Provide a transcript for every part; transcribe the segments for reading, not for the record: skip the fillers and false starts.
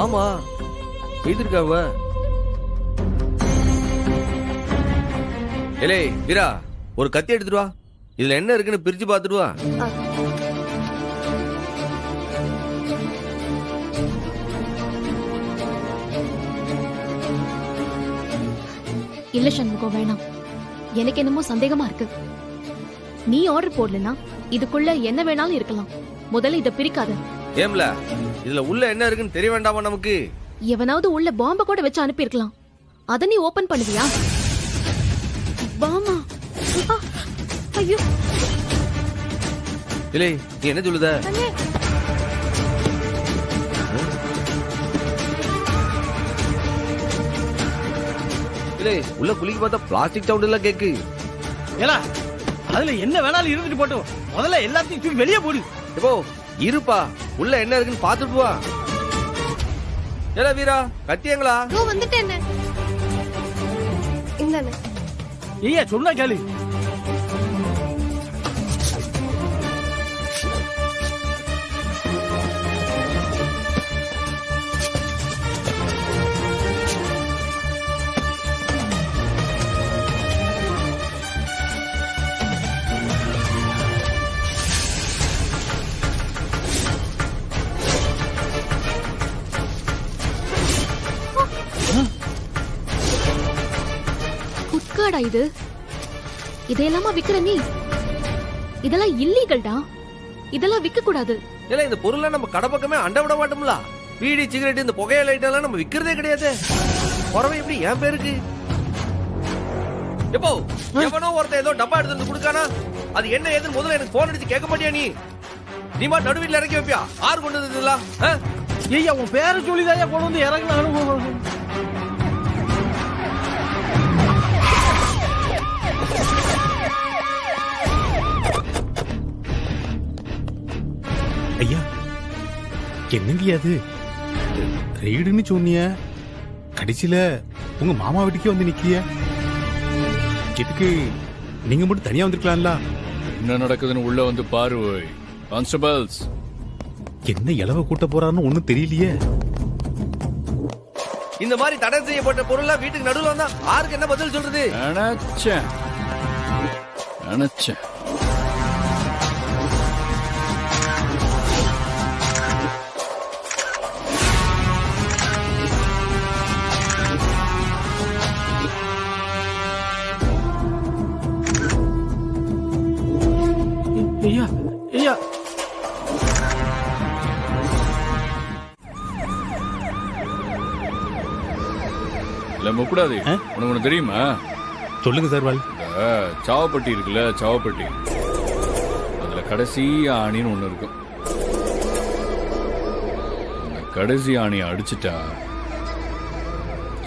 ஆமா செய்திருக்காவ. ஏலே வீரா, ஒரு கத்தி எடுத்துட்டு வா. இதுல என்ன இருக்குன்னு பிரிச்சு பாத்துட்டு வா. இல்ல சண்முகம், வேணாம். எனக்கு என்னமோ சந்தேகமா இருக்கு. நீ ஆர்டர் போடலனா இதுக்குள்ள என்ன வேணாலும் இருக்கலாம். முதல்ல இத பிரிக்காத. ஏம்ல, இதுல உள்ள என்ன இருக்குன்னு தெரிய வேண்டாமா நமக்கு? எவனாவது உள்ள பாம்ப கூட வச்சு அனுப்பி இருக்கலாம். அத நீ ஓபன் பண்ணுவியா? பாமா? ஐயோ, இல்லை, நீ என்ன சொல்லுத? இல்லை, உள்ள குளிக்க பார்த்தா பிளாஸ்டிக் சவுண்ட் எல்லாம் கேக்கு. ஏலா, அதுல என்ன வேணாலும் இருந்துட்டு போட்டோம். முதல்ல எல்லாத்தையும் தூக்கி வெளியே போடு. எப்போ இருப்பா, உள்ள என்ன இருக்குன்னு பாத்துட்டு போ. ஏலா வீரா, கத்தியங்களா? வந்துட்டேன். இந்தானே. ஐயா சொன்னா கேளு. குட்காடா இது? இதையெல்லாமா விக்கிற நீ? இதெல்லாம் இல்லீகல்டா. இதெல்லாம் விக்க கூடாது. இல்ல, இந்த பொருளை நம்ம கடை பக்கமே அண்ட விட மாட்டோம்ல. பீடி, சிகரெட், இந்த புகைய லைட் எல்லாம் நம்ம விக்கிறதே கிடையாது. குறவை எப்படி என் பேருக்கு? எப்போ எவனோ ஒருத்த ஏதோ டப்பா எடுத்து வந்து கொடுக்கானா, அது என்ன ஏதுன்னு முதல்ல எனக்கு போன் அடிச்சு கேட்க மாட்டியா? நீ மா நடுவீட்ல இறக்கி வைப்பியா? ஆறு கொண்டு வந்ததுலாம்? ஐயா, உன் பேரை சொல்லிதான் கொண்டு வந்து இறங்கினாலும். ஐயா, என்னங்க அது? ரெய்டுன்னு சொன்னிய, கடைசியில உங்க மாமா வீட்டுக்கே வந்து நிக்கிய. இதுக்கு நீங்க மட்டும் தனியா வந்திருக்கலாம்ல. என்ன நடக்குதுன்னு உள்ள வந்து பாரு. கான்ஸ்டபிள்ஸ், என்ன இளவ கூட்ட போறாருன்னு ஒண்ணும் தெரியலையே. இந்த மாதிரி தடை செய்யப்பட்ட பொருள் வீட்டுக்கு நடுவில் வந்தா யாருக்கு என்ன பதில் சொல்றது? நினைச்சேன். ஐயா, ஐயா, இல்ல முக்கூடாது. உனக்கு ஒண்ணு தெரியுமா? சொல்லுங்க சார்வால். சாவப்பட்டி இருக்குல்ல, சாவப்பட்டி, அதுல கடைசி ஆணின்னு ஒண்ணு இருக்கும். அந்த கடைசி ஆணியை அடிச்சுட்டா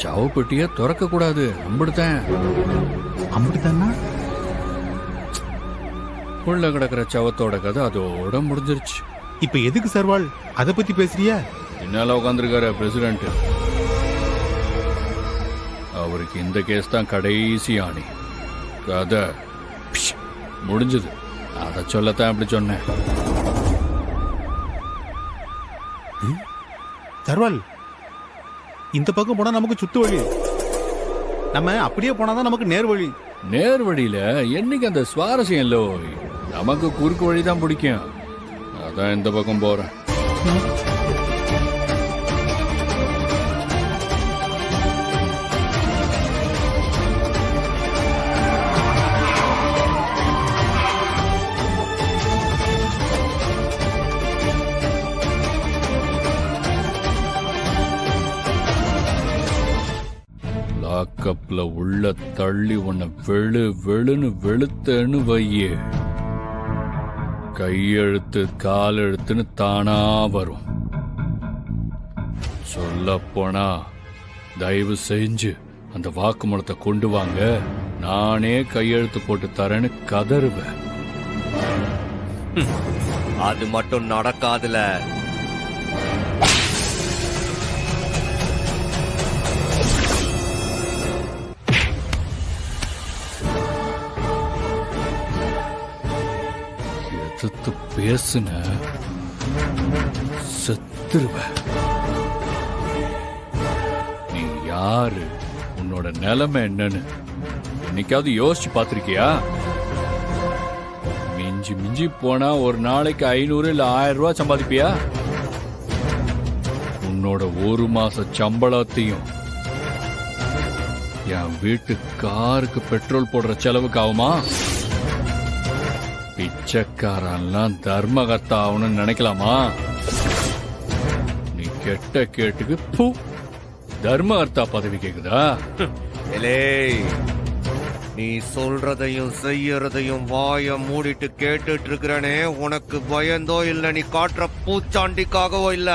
சாவப்பட்டிய திறக்க கூடாது. அம்பிடுதான். அம்பிடுதானா? உள்ள கிடக்கிற சவத்தோட கதை அதோட முடிஞ்சிருச்சு. இப்ப எதுக்கு சர்வால் அத பத்தி பேசுறியா? என்னால உட்காந்துருக்காரு பிரசிடென்ட். அவருக்கு இந்த கேஸ் தான் கடைசி ஆணி. கதை முடிஞ்சது. அத சொல்லத்தான் அப்படி சொன்னேன். சர்வால், இந்த பக்கம் போனா நமக்கு சுத்து வழி. நம்ம அப்படியே போனாதான் நமக்கு நேர் வழி. நேர் வழியில என்னைக்கு அந்த சுவாரஸ்யம் இல்ல. நமக்கு குறுக்கு வழிதான் பிடிக்கும். அதான் இந்த பக்கம் போறேன். லாக்கப்ல உள்ள தள்ளி உன்னை வெளு வெளுன்னு வெளுத்தன்னு வையே, கையெழுத்து காலெழுத்துன்னு தானா வரும். சொல்ல போனா தயவு செஞ்சு அந்த வாக்குமூலத்தை கொண்டு வாங்க, நானே கையெழுத்து போட்டு தரேன்னு கதறுவேன். அது மட்டும் நடக்காதுல. எதிர்த்து பேசுன செத்துருவேன். யாரு, உன்னோட நிலைமை என்னன்னு என்னைக்காவது யோசிச்சு பாத்திருக்கியா? மிஞ்சி மிஞ்சி போனா ஒரு நாளைக்கு 500 இல்ல 1000 ரூபாய் சம்பாதிப்பியா? உன்னோட ஒரு மாச சம்பளத்தையும் என் வீட்டு காருக்கு பெட்ரோல் போடுற செலவுக்கு ஆகுமா? பிச்சைக்காரெல்லாம் தர்மகர்த்தா ஆகணும்னு நினைக்கலாமா? நீ கெட்ட கேட்டுக்கு பூ தர்மகர்த்தா பதவி கேக்குதா? நீ சொல்றதையும் செய்யறதையும் வாய மூடிட்டு கேட்டுட்டு இருக்கிறனே, உனக்கு பயந்தோ இல்ல நீ காட்டுற பூச்சாண்டிக்காகவோ இல்ல.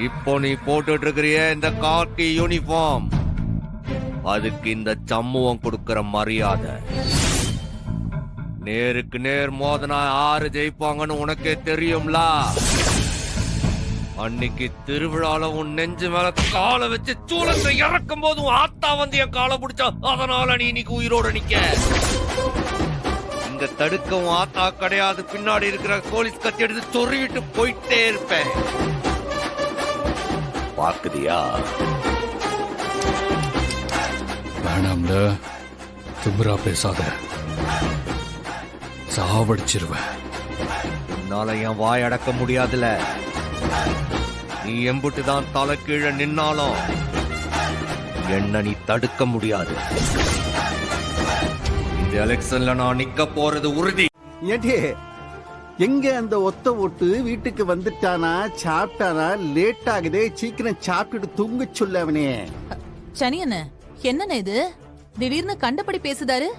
இப்போ நீ போட்டுட்டு இருக்கிறிய இந்த காக்கி யூனிஃபார்ம், அதுக்கு இந்த சமூகம் கொடுக்கிற மரியாதை. நேருக்கு நேர் மோதனா யாரு ஜெயிப்பாங்கன்னு உனக்கே தெரியும்ல. அன்னைக்கு திருவிழால உன் நெஞ்சு மேல காலை வச்சு சூளத்தை இறக்கும் போது ஆத்தா வந்து என் காலை பிடிச்சா, அதனால நீ இன்னைக்கு உயிரோட நிக்க. இங்க தடுக்கவும் ஆத்தா கிடையாது, பின்னாடி இருக்கிற போலீஸ் கத்தி எடுத்து சொருவிட்டு போயிட்டே இருப்பேன். பாக்குதியா? வேணாம்ல, திமிரா பேசாத, சாவடிச்சிருவேன். உன்னால என் வாய் அடக்க முடியாதுல. நீ எம்புட்டு தான் தலை கீழே நின்னாலும் என்ன நீ தடுக்க முடியாது. இந்த எலெக்ஷன்ல நான் நிக்க போறது உறுதி. ஏண்டி எங்க அந்த ஒத்த ஓட்டு வீட்டுக்கு வந்துட்டானா, சாப்பிட்டானா? லேட் ஆகுதே, சீக்கிரம் சாப்பிட்டுட்டு தூங்க சொல்ல அவனே. சனியண்ண, என்னண்ணே இது திடீர்னு கண்டபடி பேசுதாரு?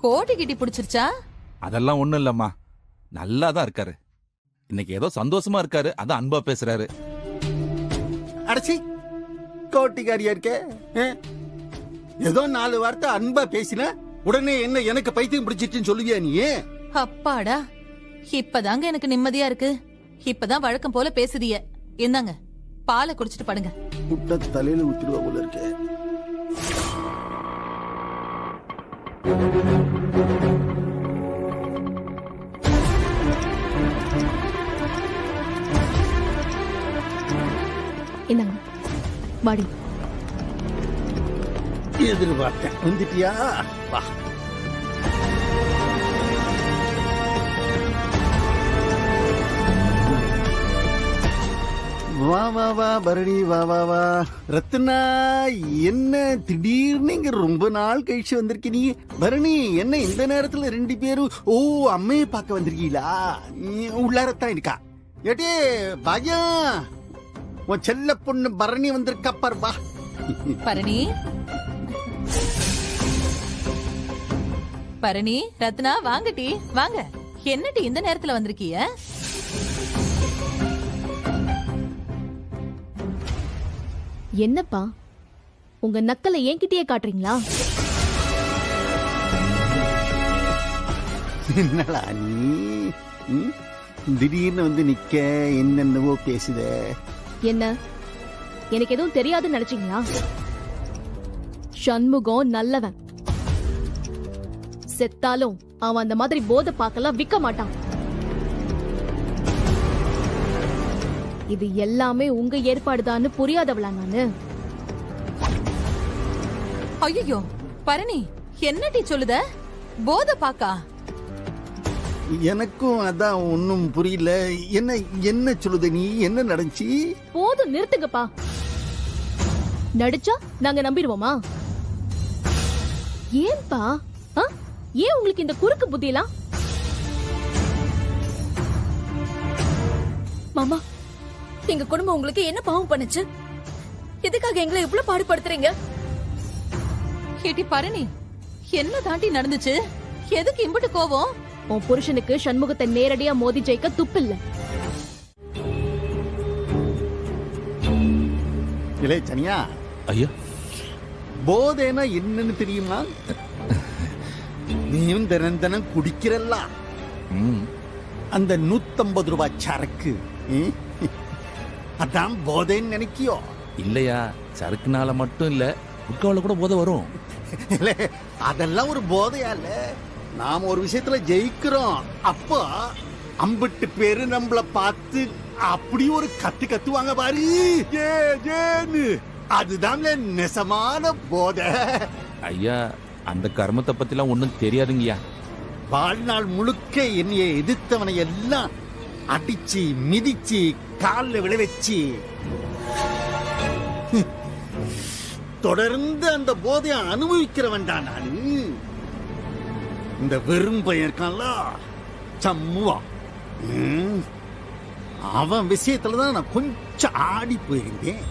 கோட்டி கிட்டி பிடிச்சிருச்சா? அதெல்லாம் ஒண்ணும் இல்லம்மா, நல்லா தான் இருக்காரு. இன்னைக்கு ஏதோ சந்தோஷமா இருக்காரு, அதான் அன்பா பேசுறாரு. அடச்சி, கோட்டிக்காரியா இருக்க. ஏதோ 4 வார்த்தை அன்பா பேசின உடனே என்ன எனக்கு பைத்தியம் பிடிச்சிட்டுன்னு சொல்லுவியா நீ? அப்பாடா, இப்பதாங்க எனக்கு நிம்மதியா இருக்கு. இப்பதான் வழக்கம் போல பேசுதிய. இந்தாங்க, பாலை குடிச்சிட்டு படுங்க. முட்டை தலையில ஊத்திடுவா போல இருக்க. இந்தாங்க வாடி. எதிர்பார்த்தேன், வந்துட்டியா? வா. வா வா வா பரணி, வா வா வா. ரத்னா, என்ன திடீர்னு இங்க ரொம்ப நாள் கழிச்சு வந்திருக்க நீ? பரணி, என்ன இந்த நேரத்துல 2 பேரும் அம்மையை பார்க்க வந்திருக்கீங்களா? உள்ளாரத்தான் இருக்கா. ஏட்டே பயம், உன் செல்ல பொண்ணு பரணி வந்திருக்கா பாரு. வா பரணி, பரணி, ரத்னா, வாங்கட்டி வாங்க. என்னட்டி இந்த நேரத்துல வந்திருக்கீங்க? என்னப்பா, உங்க நக்கலை என்கிட்டயே காட்டுறீங்களா? என்னடா நீ திடீர்னு வந்து நிக்க என்னென்னவோ பேசுத? என்ன, எனக்கு எதுவும் தெரியாதுன்னு நினைச்சீங்களா? சண்முகம் நல்லவன். செத்தாலும் அவன் அந்த மாதிரி போதை பார்க்கலாம் விற்க மாட்டான். இது எல்லாமே உங்க ஏற்பாடுதான்னு புரியாதவளா நானு? ஐயோ பரணி, என்னடி சொல்லுத? போதை பாக்கா? எனக்கும் அதான் ஒன்னும் புரியல. என்ன என்ன சொல்லுத நீ? என்ன நடந்துச்சு? போதும், நிறுத்துங்கப்பா. நடிச்சா நாங்க நம்பிடுவோமா? ஏன்பா, ஏன் உங்களுக்கு இந்த குறுக்கு புத்தியெல்லாம்? மாமா, எங்க குடும்பம் உங்களுக்கு என்ன பாவம் பண்ணுச்சு? எதுக்காக எங்களை இவ்வளவு பாடுபடுத்துறீங்க? கேட்டி பரணி, என்ன தாண்டி நடந்துச்சு? எதுக்கு இம்புட்டு கோவம்? உன் புருஷனுக்கு சண்முகத்தை நேரடியா மோதி ஜெயிக்க துப்பில்ல. இளைய சனியா, ஐயா, போதைனா என்னன்னு தெரியுமா? நீயும் தினம் தினம் குடிக்கிறல்ல அந்த 150 ரூபாய் சரக்கு, அதான் போதைன்னு நினைக்கியோ? இல்லையா, சரக்குனால மட்டும் இல்ல, உட்காவல கூட போதை வரும். அதெல்லாம் ஒரு போதையா இல்ல. நாம ஒரு விஷயத்துல ஜெயிக்கிறோம், அப்போ அம்பிட்டு பேரு நம்மள பார்த்து அப்படி ஒரு கத்துவாங்க பாரு, ஏ ஏன்னு. அதுதான் நெசமான போதை. ஐயா அந்த கர்மத்தை பத்திலாம் ஒண்ணும் தெரியாதுங்கய்யா. வாழ்நாள் முழுக்க என்னைய எதிர்த்தவனை எல்லாம் அடிச்சு மிதிச்சு கால்ல விழ வச்சு தொடர்ந்து அந்த போதைய அனுபவிக்கிறவன் தான் நானு. இந்த வெறும் பையன் இருக்கான்ல சம்முவா, அவன் விஷயத்துலதான் நான் கொஞ்சம் ஆடி போயிருந்தேன்.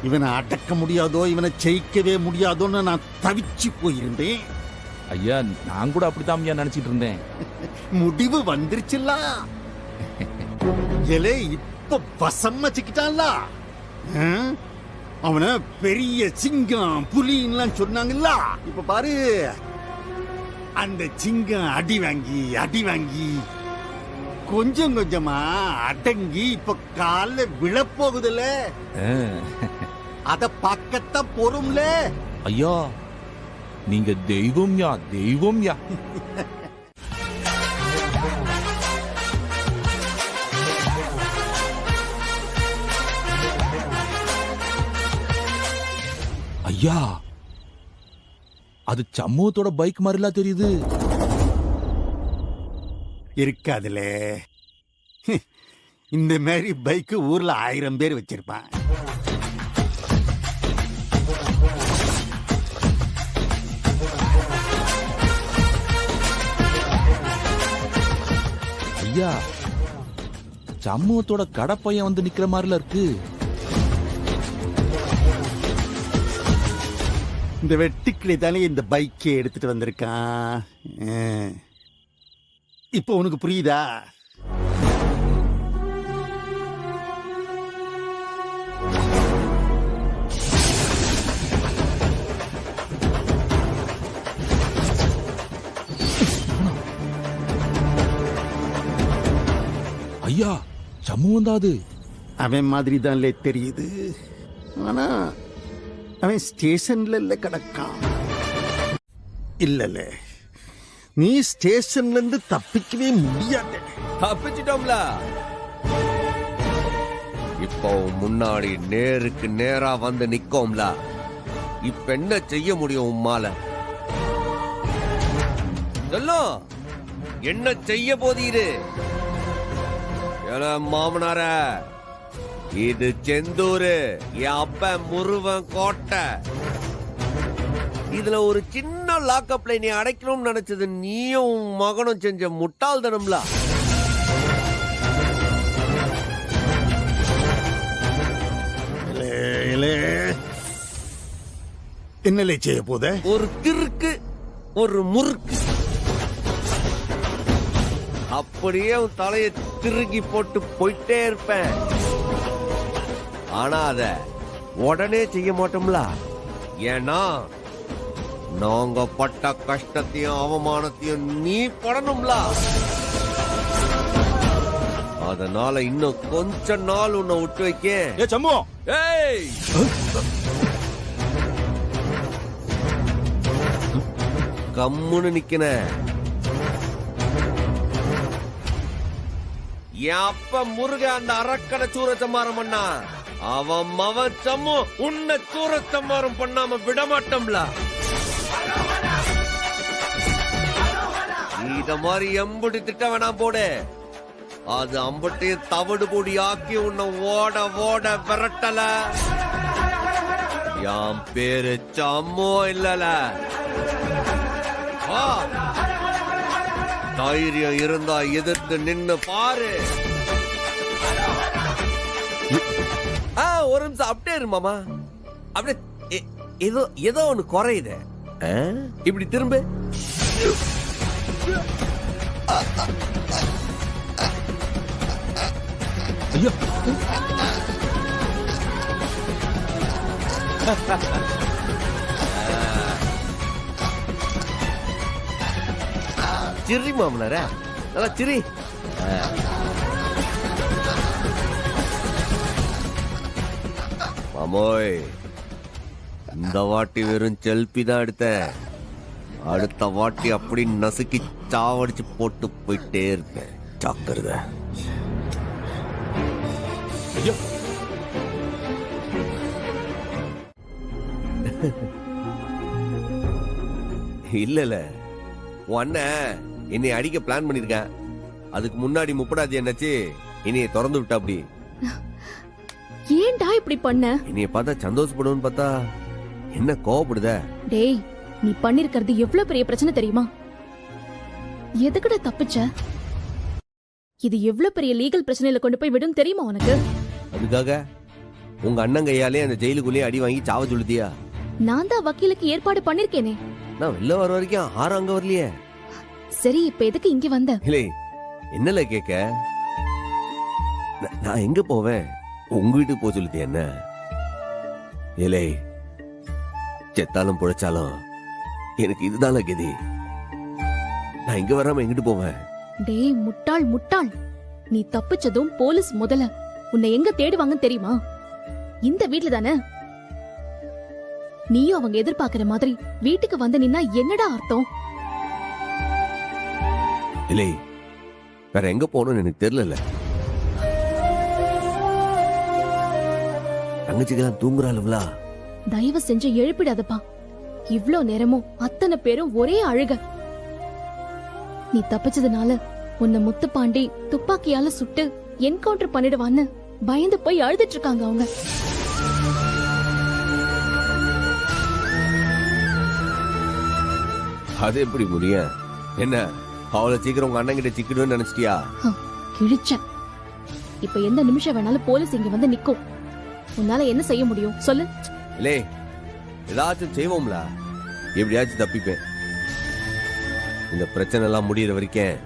இவனை அடக்க முடியாதோ, இவனை ஜெயிக்கவே முடியாதோன்னு நான் தவிச்சு போயிருந்தேன். ஐயா நான் கூட அப்படித்தான் ஐயா நினைச்சிட்டு இருந்தேன். முடிவு வந்துருச்சுல்ல. எலே இப்ப வசம் வச்சுக்கிட்டான்ல. அவன பெரிய சிங்கம் புலின்லாம் சொன்னாங்கல்ல. இப்ப பாரு, அந்த சிங்கம் அடி வாங்கி கொஞ்சம் கொஞ்சமா அடங்கி இப்ப கால விழப்போகுதுல. அத பக்கத்தான் போறோம்ல. ஐயா நீங்க தெய்வம்யா, தெய்வம்யா. ஐயா அது சமூகத்தோட பைக் மாதிரிலாம் தெரியுது. இருக்காதுல. இந்த மாதிரி பைக் ஊர்ல 1000 பேர் வச்சிருப்பான். ஐயா சமூகத்தோட கடப்பையன் வந்து நிக்கிற மாதிரில இருக்கு. இந்த வெட்டுக்கிளி தானே இந்த பைக்கை எடுத்துட்டு வந்திருக்கான். இப்போ உனக்கு புரியுதா? ஐயா சமூகம் தான் அது. அவன் மாதிரி தான் தெரியுது. ஆனா அவன் ஸ்டேஷன்ல இல்ல கிடக்கான். இல்ல நீ ஸ்டேஷன்ல இருந்து தப்பிக்கவே முடியாது. தப்பிச்சிட்டோம்ல. இப்போ முன்னாடி நேருக்கு நேரா வந்து நிக்கோம்ல. இப்ப என்ன செய்ய முடியும் உம்மால? சொல்லும், என்ன செய்ய போதீரு? மாமனார, இது செந்தூரு, என் அப்ப முருவன் கோட்டை. இதுல ஒரு சின்ன லாக்கப்ல நீ அடைக்கணும்னு நினைச்சது நீயும் மகனும் செஞ்ச முட்டாள்தனம்ல. என்ன செய்ய போத? ஒரு திருக்கு ஒரு முறுக்கு. அப்படியே உன் தலையை திருகி போட்டு போயிட்டே இருப்பேன். ஆனா அத உடனே செய்ய மாட்டோம்ல. ஏன்னா நாங்க பட்ட கஷ்டத்தையும் அவமானத்தையும் நீ படணும்ல. அதனால இன்னும் கொஞ்ச நாள் உன்னை விட்டு வைக்க. சம்பு, ஏய், கம்முன்னு நிக்கின. என் அப்ப முருக அந்த அரக்கனை சூரச்சம்மாரம் பண்ணா, அவன் மவன் சம்மு உன்னை சூரச்சம்மாரம் பண்ணாம விடமாட்டோம்ல. இத மாதிரி எம்புடி திட்ட வேணாம் போடு. அது அம்பட்டையும் தவிடு பொடி ஆக்கி உன்னை ஓட ஓட விரட்டல. என் பேரு சம்மோ இல்லல. தைரியம் இருந்தா எதிர்த்து நின்னு பாரு. ஒரு நிமிஷம் அப்படியே இரு மாமா. அப்படியே ஏதோ ஏதோ ஒண்ணு குறையுது. இப்படி திரும்ப. ஐயா சிரி மாமனார, நல்லா சிரி. மாமோய், இந்த வாட்டி வெறும் செல்பி தான் எடுத்தேன். அடுத்த வாட்டி அப்படி நசுக்கி சாவடிச்சு போட்டு போயிட்டே இருப்பேன். ஜாக்கிரதை. ஐயோ இல்ல உன் அண்ணன் என்னை அடிக்க பிளான் பண்ணிருக்கேன். அதுக்கு முன்னாடி முப்படாது என்னாச்சு என்னைய திறந்து விட்டா. அப்படி ஏன்டா இப்படி பண்ண? என்னைய பார்த்தா சந்தோஷப்படுன்னு பார்த்தா என்ன கோவப்படுத? டேய், நீ பண்ணிருக்கிறது எவ்வளவு பெரிய பிரச்சனை தெரியுமா? எதுக்குடா தப்பிச்ச? இது எவ்வளவு பெரிய லீகல் பிரச்சனையில கொண்டு போய் விடும் தெரியுமா உனக்கு? அதுக்காக உங்க அண்ணன் கையாலே அந்த ஜெயிலுக்குள்ளேயே அடி வாங்கி சாவ சொல்லுதியா? நான் தான் வக்கீலுக்கு ஏற்பாடு பண்ணிருக்கேனே. நான் வெளில வர வரைக்கும் ஆறு அங்க வரலையே. சரி, இப்ப எதுக்கு இங்க வந்த? இல்லை என்னல கேக்க? நான் எங்க போவேன்? உங்க வீட்டுக்கு போக சொல்லுது என்ன? ஏலே, செத்தாலும் புழைச்சாலும் எனக்கு இதுதான் கதி. நான் இங்க வராம எங்கிட்டு போவேன்? டேய் முட்டாள் முட்டாள், நீ தப்பிச்சதும் போலீஸ் முதல்ல உன்னை எங்க தேடுவாங்கன்னு தெரியுமா? இந்த வீட்ல தானே. நீயும் அவங்க எதிர்பார்க்கிற மாதிரி வீட்டுக்கு வந்து நின்னா என்னடா அர்த்தம்? இல்லை, வேற எங்க போகணும்னு எனக்கு தெரியல. தங்கச்சிக்கெல்லாம் தூங்குறாளுங்களா? தயவு செஞ்சு எழுப்பிடாதப்பா. இவ்ளோ நேரமும் அத்தனை பேரும் ஒரே அழுக. நீ தப்பிச்சதுனால உன்னை முத்துப்பாண்டி துப்பாக்கியால சுட்டு என்கவுண்டர் பண்ணிடுவான்னு பயந்து போய் அழுதுட்டு இருக்காங்க அவங்க. அது எப்படி முடியும்? என்ன அவ்வளவு சீக்கிரம் உங்க அண்ணன் கிட்ட சிக்கிடுவேன்னு நினைச்சிட்டியா? கிழிச்ச. இப்ப எந்த நிமிஷம் வேணாலும் போலீஸ் இங்க வந்து நிக்கும். உன்னால என்ன செய்ய முடியும் சொல்லு? இல்லே, ஏதாச்சும் செய்வோம்ல. எப்படியாச்சும் தப்பிப்பேன். இந்த பிரச்சனை எல்லாம் முடியற வரைக்கும்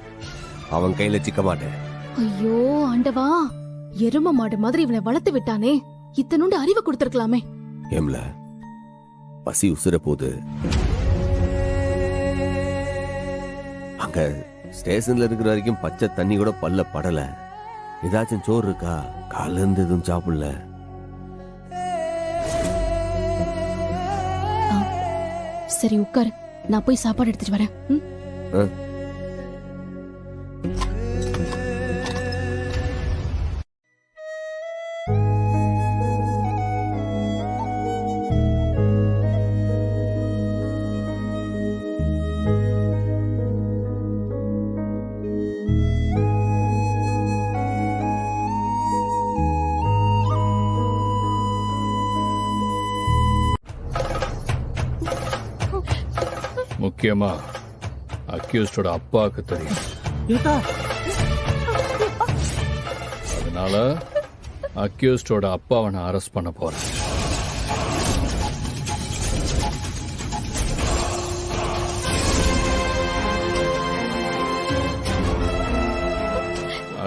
அவன் கையில சிக்க மாட்டேன். ஐயோ ஆண்டவா, எரும மாடு மாதிரி இவனை வளர்த்து விட்டானே. இத்தனோண்டு அறிவை கொடுத்திருக்கலாமே. ஏம்ல, பசி உசுர போது. அங்க ஸ்டேஷன்ல இருக்கிற வரைக்கும் பச்சை தண்ணி கூட பல்ல படல. ஏதாச்சும் சோறு இருக்கா? காலைல இருந்து எதுவும் சாப்பிடல. சரி உட்காரு, நான் போய் சாப்பாடு எடுத்துட்டு வரேன். முக்கியமா அக்யூஸ்டோட அப்பாவுக்கு தெரியும். அதனால அக்யூஸ்டோட அப்பாவை நான் அரெஸ்ட் பண்ண போறேன்.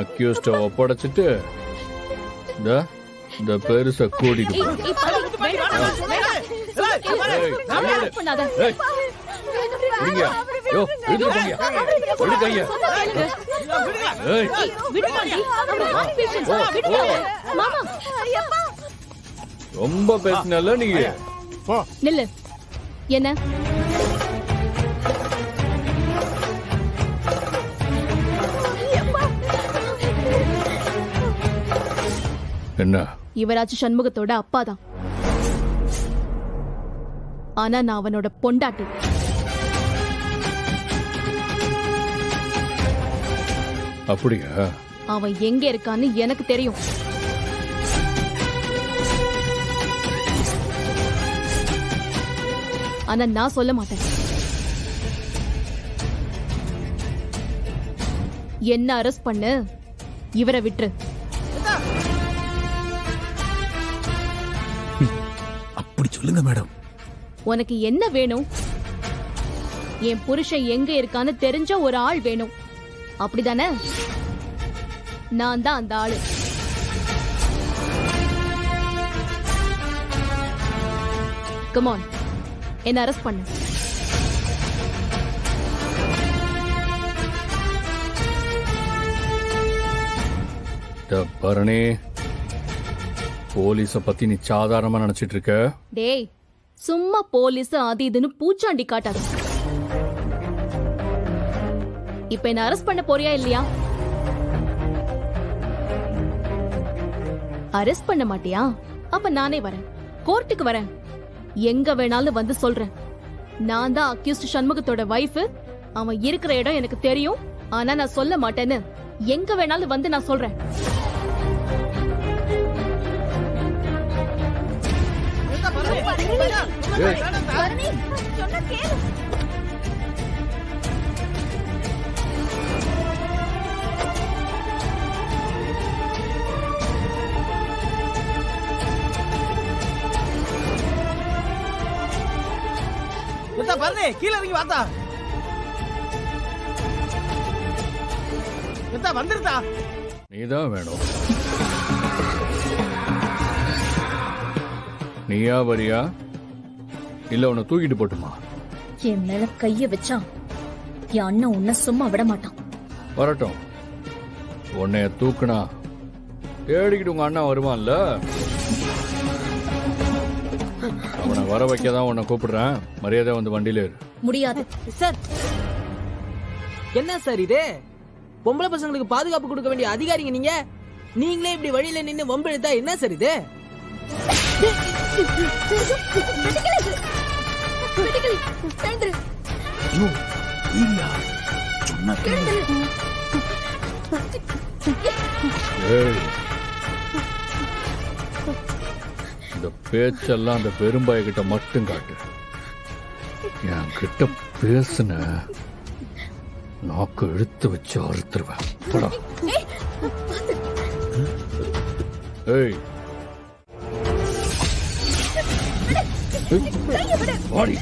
அக்யூஸ்ட ஒப்படைச்சிட்டு இந்த பெருச கூட்டிட்டு ரொம்ப பேசினல நீங்க. நில்லு. என்ன என்ன? இவராச்சு சண்முகத்தோட அப்பாதான். ஆனா நான் அவனோட பொண்டாட்டி. அப்படியா? அவன் எங்க இருக்கான்னு எனக்கு தெரியும். ஆனா நான் சொல்ல மாட்டேன். என்ன அரெஸ்ட் பண்ணு, இவரை விட்டுரு. அப்படி சொல்லுங்க மேடம். உனக்கு என்ன வேணும்? என் புருஷன் எங்க இருக்கான்னு தெரிஞ்ச ஒரு ஆள் வேணும், அப்படிதானே? நான் தான் அந்த ஆளு. கம் ஆன், என்ன அரெஸ்ட் பண்ணு. பரணி, போலீஸ பத்தி நீ சாதாரணமா நினைச்சிட்டு இருக்க? டேய், சும்மா போலீஸ் அது இதுன்னு பூச்சாண்டி காட்டாது. இப்ப என்ன அரெஸ்ட் பண்ண போறியா இல்லையா? அரெஸ்ட் பண்ண மாட்டியா? அப்ப நானே வரேன், கோர்ட்டுக்கு வரேன். எங்க வேணாலும் வந்து சொல்றேன். நான் தான் அக்யூஸ்ட் சண்முகத்தோட வைஃப். அவன் இருக்கிற இடம் எனக்கு தெரியும். ஆனா நான் சொல்ல மாட்டேன்னு எங்க வேணாலும் வந்து நான் சொல்றேன். பரணி கீழே இறங்கி வாத்தா. வந்துருதா? நீதான் வேணும். நீயா வரியா இல்ல உன்னை தூக்கிட்டு போட்டுமா? என் மேல கைய வச்சான் என் அண்ணன் உன்னை சும்மா விட மாட்டான். வரட்டும். உன்னைய தூக்குனா தேடிக்கிட்டு உங்க அண்ணா வருவான்ல. அவனை வர வைக்கதான் உன்னை கூப்பிடுறேன். மரியாதை வந்து வண்டியில ஏறு. முடியாது சார். என்ன சார் இது? பொம்பளை பசங்களுக்கு பாதுகாப்பு கொடுக்க வேண்டிய அதிகாரிங்க நீங்க. நீங்களே இப்படி வழியில நின்னு வம்பு எடுத்தா என்ன சார் இது? ஏய், இந்த பேச்செல்லாம் அந்த பெரும்பாய கிட்ட மட்டும் காட்டு. என் கிட்ட பேசுன நாக்கு எடுத்து வச்சு அறுத்துருவேன். போடா. ஏய் வாடி.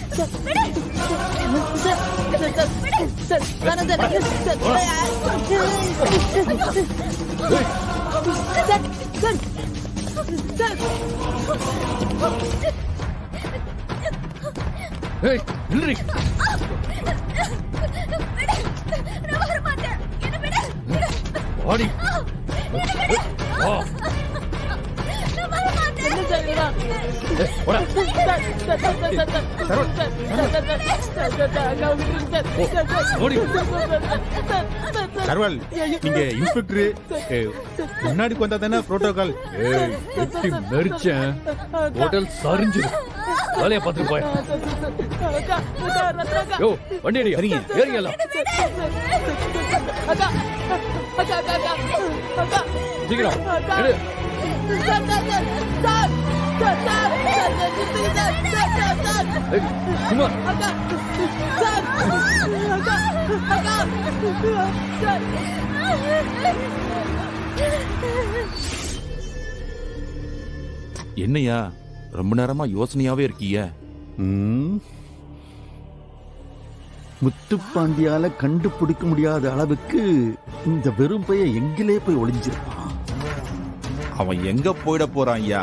ஏய் நில்றி. வாடி. வா. சர்வல், நீங்க இன்ஸ்பெக்டர் முன்னாடி வந்தா தானே புரோட்டோகால். ஏய் வெட்டி மெரிச்சேன் ஹோட்டல் சரிஞ்சு. வேலையை பார்த்துட்டு போய். யோ வண்டி அடி. சரிங்க. ஏறிங்க எல்லாம். சீக்கிரம் எடு. ஏய், சும்மா. என்னையா ரொம்ப நேரமா யோசனையாவே இருக்கீங்க? முத்துப்பாண்டியால கண்டுபிடிக்க முடியாத அளவுக்கு இந்த வெறும் பையன் எங்கிலே போய் ஒளிஞ்சிருப்பான். அவன் எங்க போயிட போறான் ஐயா?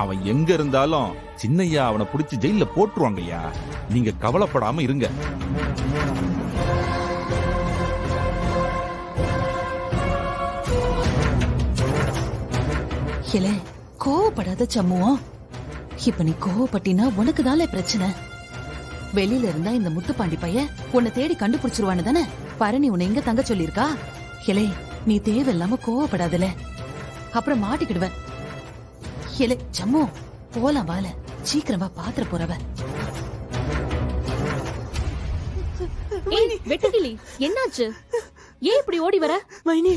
அவன் எங்க இருந்தாலும் சின்னையா அவனை பிடிச்சி ஜெயில போட்டுருவாங்க ஐயா. நீங்க கவலைப்படாம இருங்க. இல்ல கோவப்படாத சம்முவம். இப்ப நீ கோவப்பட்டினா உனக்கு தானே பிரச்சனை. வெளியில இருந்தா இந்த முத்துப்பாண்டி பையன் உன்னை தேடி கண்டுபிடிச்சிருவானு தானே பரணி உன்னை எங்க தங்க சொல்லிருக்கா. இலே நீ தேவையில்லாம கோவப்படாதல, அப்புறம் மாட்டிக்கிடுவ. இலே சம்மு போலாம் வால, சீக்கிரமா பாத்திர போறவ. ஏய் வெட்டுக்கிளி, என்னாச்சு? ஏன் இப்படி ஓடி வர? மைனி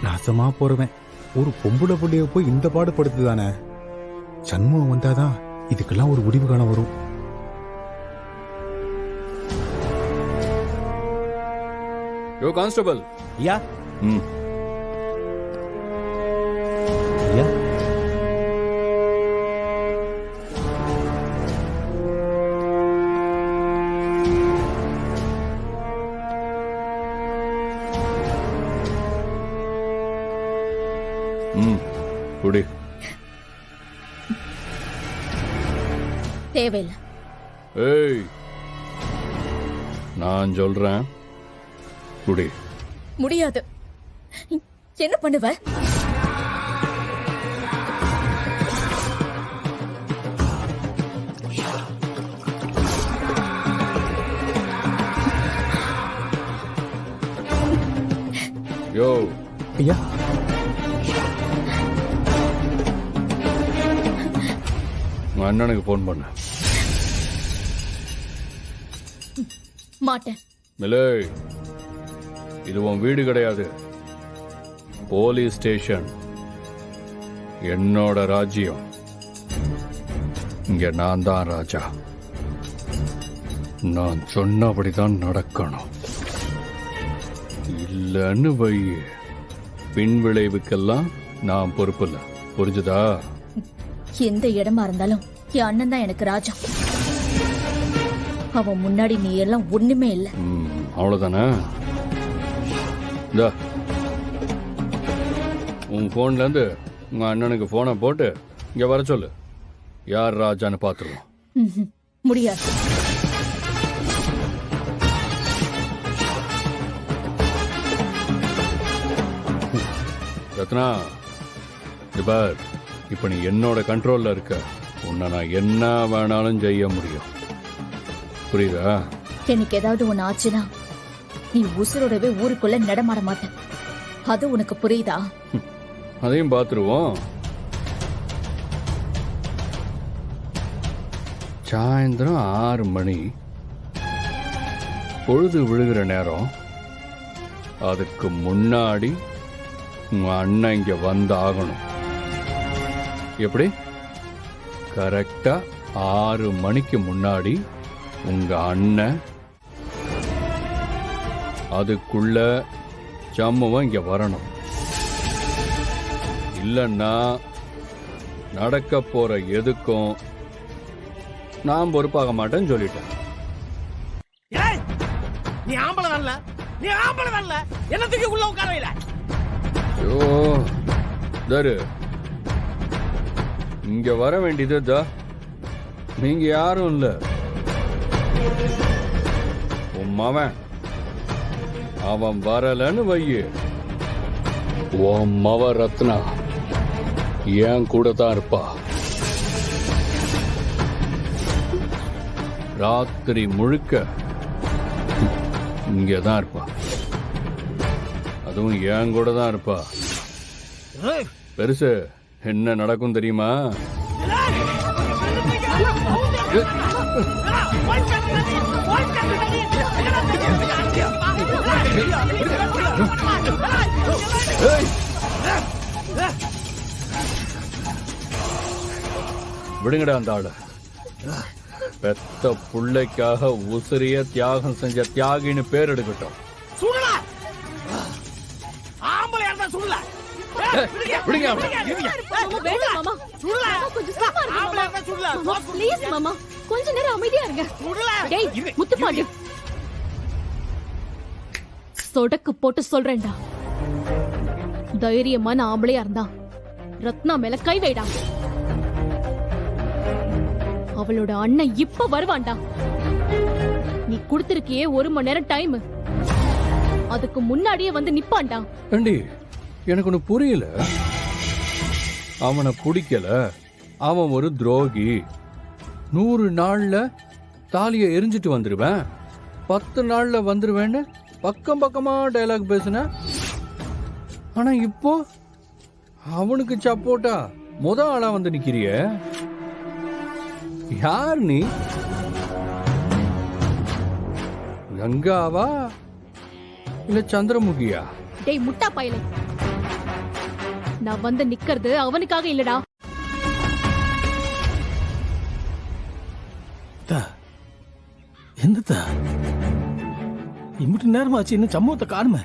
நாசமா போறவன் ஒரு பொம்பளை புள்ளைய போய் இந்த பாடுபடுத்துதானே. சண்முகம் வந்தாதான் இதுக்கெல்லாம் ஒரு முடிவு காண வரும். யோ கான்ஸ்டபிள். ஐயா. ம். ஐயா. குடி. தேவையில்லை. ஏய் நான் சொல்றேன் குடி. முடியாது. என்ன பண்ணுவ? யோ ஐயா, உங்க அண்ணனுக்கு போன் பண்ண. மாட்டேன். மிலே, இது உன் வீடு கிடையாது, போலீஸ் ஸ்டேஷன். என்னோட ராஜ்யம். இங்க நான் தான் ராஜா. நான் சொன்னபடிதான் நடக்கணும். இல்லன்னு வை, பின் விளைவுக்கெல்லாம் நான் பொறுப்பு இல்ல. புரிஞ்சுதா? எந்த இடமா இருந்தாலும் என் அண்ணன் தான் எனக்கு ராஜா. அவன் முன்னாடி நீ எல்லாம் ஒண்ணுமே இல்ல. அவ்வளவுதானே? உன் போன்ல இருந்து உங்க அண்ணனுக்கு போனை போட்டு இங்க வர சொல்லு. யார் ராஜான்னு பாத்துருவோம். முடியாது. ரத்னா, பார், இப்ப நீ என்னோட கண்ட்ரோல்ல இருக்க. உன்னை நான் என்ன வேணாலும் செய்ய முடியும். புரியுதா? எனக்கு ஏதாவது ஒண்ணு ஆச்சுன்னா நீ உசுரோடவே ஊருக்குள்ள நடமாட மாட்ட. அது உனக்கு புரியுதா? அதையும் பாத்துருவோம். சாயந்தரம் 6 மணி, பொழுது விழுகிற நேரம். அதுக்கு முன்னாடி உங்க அண்ணன் இங்க வந்து ஆகணும். எப்படி? கரெக்டா 6 மணிக்கு முன்னாடி உங்க அண்ணன், அதுக்குள்ள சம்பவம் இங்க வரணும். இல்லன்னா நடக்க போற எதுக்கும் நான் பொறுப்பாக மாட்டேன்னு சொல்லிட்டேன். ஏய், நீ ஆம்பளை வரல, நீ ஆம்பளை வரல, என்ன தூக்கி உள்ள உட்கார வைல. ஐயோ தரு, இங்க வர வேண்டியது நீங்க யாரும் இல்ல, உன் மவன். அவன் வரலன்னு வையு, உன் மவ ரத்னா என் கூட தான் இருப்பா. ராத்திரி முழுக்க இங்கதான் இருப்பா. அதுவும் என் கூட தான் இருப்பா. பெருசு என்ன நடக்கும் தெரியுமா? விடுங்கடா அந்த ஆளு. பெத்த புள்ளைக்காக உசிரிய தியாகம் செஞ்ச தியாகின்னு பேர் எடுக்கட்டும். கொஞ்ச நேரம் அமைதியா இருங்க. முத்துப்பாண்டி, சொடக்கு போட்டு சொல்றேன்டா, தைரியமான ஆம்பளையா இருந்தா ரத்னா மேல கை வைடா. அவளோட அண்ணன் இப்ப வருவான்டா. நீ கொடுத்திருக்கியே 1 மணி நேரம் டைம், அதுக்கு முன்னாடியே வந்து நிப்பான்டா. ஏண்டி, எனக்கு ஒண்ணு புரியல. அவனை பிடிக்கல, அவன் ஒரு துரோகி. 100 நாள்ல தாலியை எரிஞ்சிட்டு வந்துருவேன், 10 நாள்ல வந்துருவேன்னு பக்கம் பக்கமா டயலாக் பேசுன. ஆனா இப்போ அவனுக்கு சப்போர்ட்டா ஆளா வந்து நிக்கிறிய. யார் நீ? கங்காவா இல்ல சந்திரமுகியா? டேய் முட்டா பயலே, நான் வந்து நிக்கிறது அவனுக்காக இல்லடா. எந்த இம்பிட்டு நேரமாச்சு, இன்னும் சம்பவத்தை காணுமே.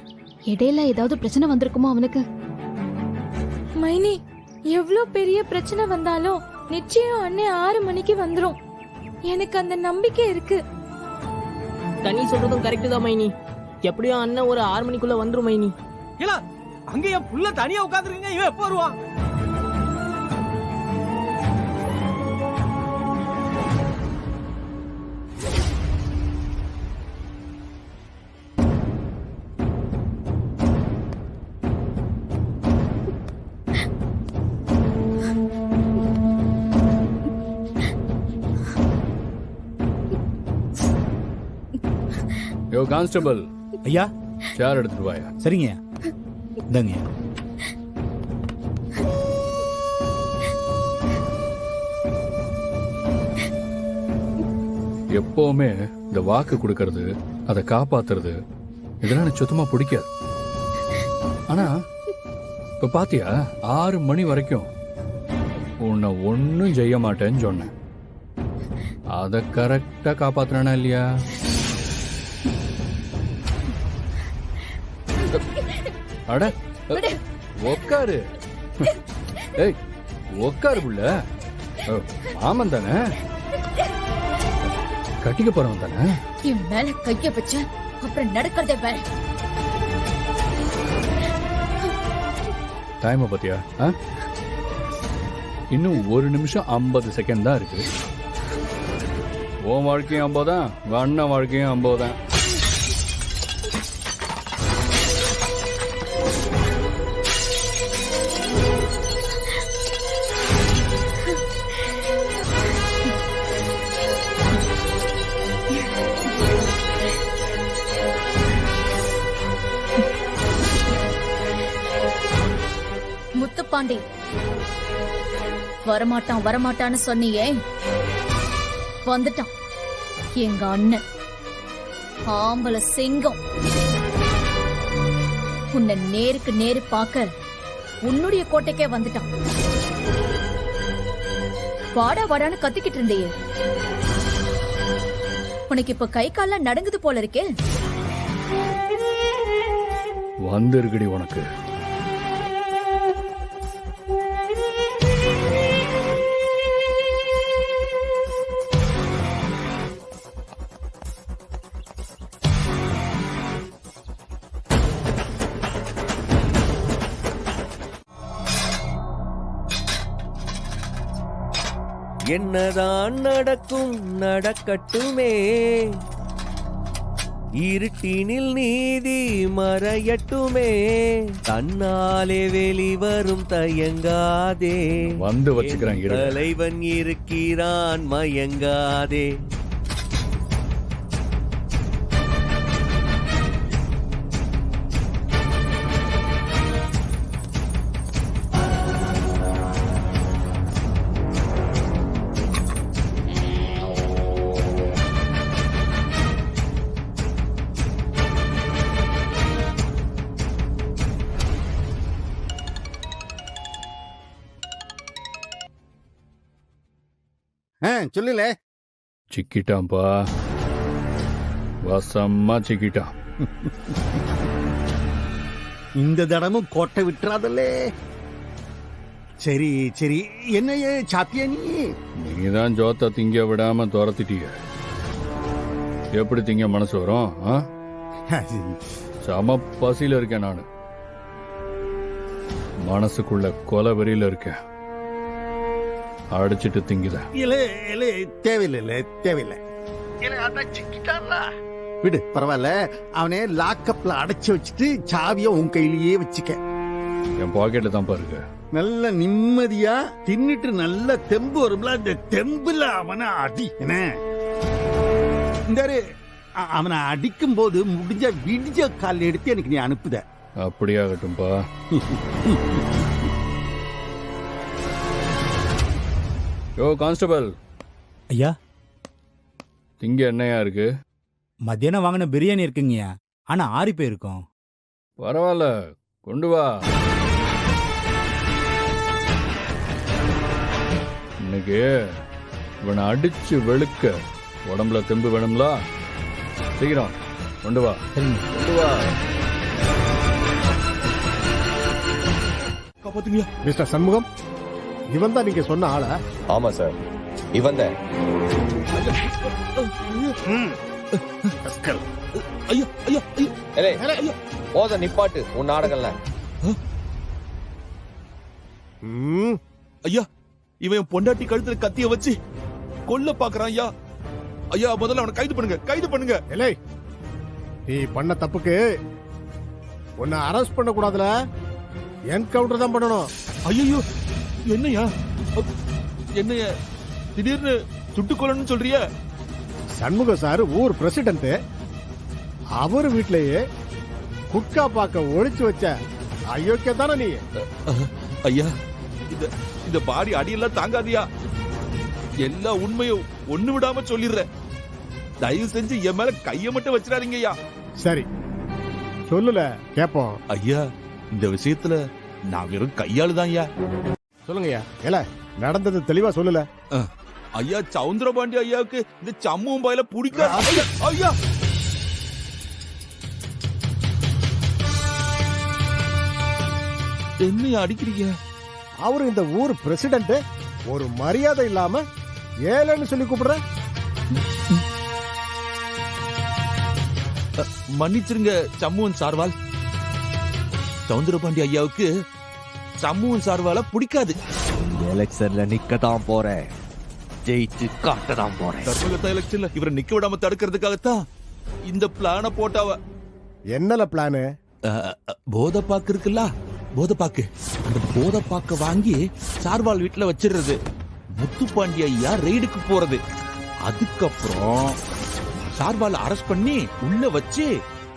இடையில ஏதாவது பிரச்சனை வந்திருக்குமோ அவனுக்கு? மைனி, எவ்வளவு பெரிய பிரச்சனை வந்தாலும் நிச்சயம் அண்ணன் 6 மணிக்கு வந்துரும். எனக்கு அந்த நம்பிக்கை இருக்கு. தனி சொல்றதும் கரெக்ட் தான் மைனி. எப்படியும் அண்ணன் ஒரு 6 மணிக்குள்ள வந்துரும் மைனி. இல்ல, அங்க என் புள்ள தனியா உட்காந்துருக்கீங்க, இவன் எப்ப வருவான்? யோ கான்ஸ்டபிள், ஐயா சேர் எடுத்துட்டு வாயா. சரிங்க. இந்தாங்க. எப்பவுமே இந்த வாக்கு கொடுக்கறது, அதை காப்பாத்துறது, இதெல்லாம் எனக்கு சுத்தமா பிடிக்காது. ஆனா இப்ப பாத்தியா, 6 மணி வரைக்கும் உன்னை ஒன்னும் செய்ய மாட்டேன்னு சொன்னேன். அத கரெக்டா காப்பாத்துறானா இல்லையா? அட உக்காரு. ஏய் உக்காரு புள்ள. ஆமன் தானே, கட்டிக்க போறவன் தானே. என் மேல கைய வச்ச அப்புறம் நடக்கிறதே வேற. டைம் பாத்தியா? இன்னும் 1 நிமிஷம் 50 செகண்ட் தான் இருக்கு. உன் வாழ்க்கையும் 50 தான், உங்க அண்ணன் வாழ்க்கையும் 50 தான். முத்துப்பாண்டி, வரமாட்டான் வரமாட்டான்னு சொன்னியே, வந்துட்டான் எங்க அண்ணன். ஆம்பளை சிங்கம். உன்னை நேருக்கு நேரு பார்க்க உன்னுடைய கோட்டைக்கே வந்துட்டான். வாடா வாடான்னு கத்திக்கிட்டு இருந்தேயே, உனக்கு இப்ப கை கால்லாம் நடுங்குது போல இருக்கே. வந்திருக்குடி உனக்கு. என்னதான் நடக்கும் நடக்கட்டுமே, இருட்டினில் நீதி மறையட்டுமே, தன்னாலே வெளிவரும் தயங்காதே, வந்து வச்சுக்கிறேன் இரு. தலைவன் இருக்கிறான் மயங்காதே. சொல்லல. சிக்கிட்டான்பா, வசமா சிக்கிட்டான். இந்த தடமும் கோட்டை விட்டுறாதல்லே. சரி சரி, என்னையே சாப்பியா நீ? நீதான் ஜோத்த திங்க விடாம துரத்திட்டிய. எப்படி திங்க மனசு வரும்? சம பசியில இருக்கேன் நானு. மனசுக்குள்ள கொலை வெறியில இருக்கேன். அடிச்சிட்டு திங்குத. தேவையில்லை தேவையில்லை. விடு, பரவாயில்ல. அவனே லாக்கப்ல அடைச்சு வச்சுட்டு சாவிய உன் கையிலேயே வச்சுக்க. என் பாக்கெட்ல தான் பாருங்க. நல்ல நிம்மதியா தின்னுட்டு நல்ல தெம்பு வரும்ல, அந்த தெம்புல அவனை அடி. என்ன இந்த அவனை அடிக்கும் போது முடிஞ்ச விடிஞ்ச கால் எடுத்து எனக்கு நீ அனுப்புத. அப்படியாகட்டும்பா. யோ கான்ஸ்டபிள். ஐயா, திங்க என்னையா இருக்கு? மத்தியானம் வாங்கின பிரியாணி இருக்குங்கய்யா, ஆனா ஆறி போயிருக்கும். பரவாயில்ல, கொண்டு வா. இன்னைக்கு இவனை அடிச்சு வெளுக்க உடம்புல தெம்பு வேணும்ல. சீக்கிரம் கொண்டு வா. கொண்டு வா. மிஸ்டர் சண்முகம், இவன் தான் நீங்க சொன்ன ஆளா? ஆமா சார், இவன் தான். போத நிப்பாட்டு உன் நாடகம்ல. ஐயா, இவன் பொண்டாட்டி கழுத்துல கத்திய வச்சு கொல்ல பாக்குறான் ஐயா. ஐயா, முதல்ல அவனை கைது பண்ணுங்க, கைது பண்ணுங்க. இல்லை, நீ பண்ண தப்புக்கு உன்னை அரெஸ்ட் பண்ண கூடாதுல, என்கவுண்டர் தான் பண்ணணும். ஐயோ, என்னையா என்னைய திடீர்னு சுட்டுக்கொள்ளணும்னு சொல்றிய? சண்முக சார் ஊர் பிரசிடென்ட், அவர் வீட்லயே குட்கா பாக்க ஒளிச்சு வச்ச அயோக்கிய தானே நீ? ஐயா இந்த பாடி அடியெல்லாம் தாங்காதியா. எல்லா உண்மையும் ஒண்ணு விடாம சொல்லிடுறேன். தயவு செஞ்சு என் மேல கைய மட்டும் வச்சிடாதீங்க ஐயா. சரி சொல்லுல கேப்போம். ஐயா இந்த விஷயத்துல நான் வெறும் கையாளுதான் ஐயா. சொல்லுங்கய்யா. ஏல நடந்தது தெளிவா சொல்லுல. ஐயா சவுந்தரபாண்டி ஐயாவுக்கு இந்த சம்மும் பயில பிடிக்காது. ஐயா என்னையா அடிக்கிறீங்க? அவரு இந்த ஊர் பிரசிடென்ட், ஒரு மரியாதை இல்லாம ஏலன்னு சொல்லி கூப்பிடுற. மன்னிச்சிருங்க சம்முவன் சார்வால். சவுந்தரபாண்டி ஐயாவுக்கு சம்முவன் சார்வால பிடிக்காது. எலெக்ஷன்ல நிக்கதான் போறேன், ஜெயிச்சு காட்டதான் போறேன். தர்மகத்தா எலெக்ஷன்ல இவரை நிக்க விடாம தடுக்கிறதுக்காகத்தான் இந்த பிளான போட்டாவ. என்னல பிளானு? போதப்பாக்கு இருக்குல்ல, போதப்பாக்கு. அந்த போதப்பாக்க வாங்கி சார்வால் வீட்டுல வச்சிடுறது. முத்துப்பாண்டி ஐயா ரெய்டுக்கு போறது. அதுக்கப்புறம் சார்வால் அரெஸ்ட் பண்ணி உள்ள வச்சு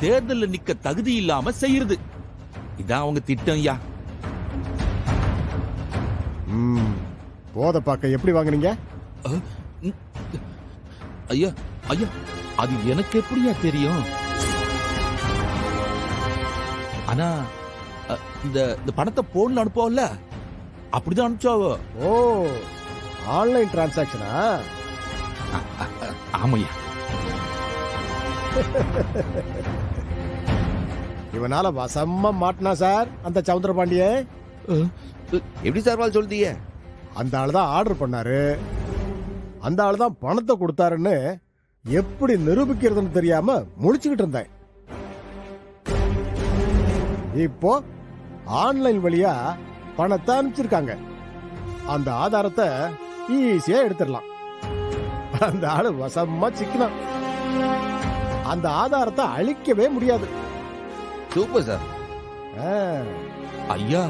தேர்தல்ல நிக்க தகுதி இல்லாம செய்யறது. இதான் அவங்க திட்டம் ஐயா. போத பாக்க எப்படி வாங்குனீங்க? ஐயா ஐயா அது எனக்கு எப்படியா தெரியும்? ஆனா இந்த பணத்தை போன்ல அனுப்புவல்ல, அப்படிதான் அனுப்பிச்சாவோ. ஓ, ஆன்லைன் டிரான்சாக்ஷனா? ஆமையா. இவனால வசமா மாட்டினா சார் அந்த சவுந்தரபாண்டிய. எப்படி சார்வால் சொல்றீங்க? அந்த ஆள் தான் ஆர்டர் பண்ணாரு, அந்த ஆள் தான் பணத்தை கொடுத்தாருன்னு எப்படி நிரூபிக்கிறதுன்னு தெரியாம முழிச்சுக்கிட்டு இருந்தேன். இப்போ ஆன்லைன் வழியா பணத்தை அனுப்பிச்சிருக்காங்க. அந்த ஆதாரத்தை ஈஸியா எடுத்துடலாம். அந்த ஆளு வசமா சிக்கணும். அந்த ஆதாரத்தை அழிக்கவே முடியாது. Super sir. ஐயா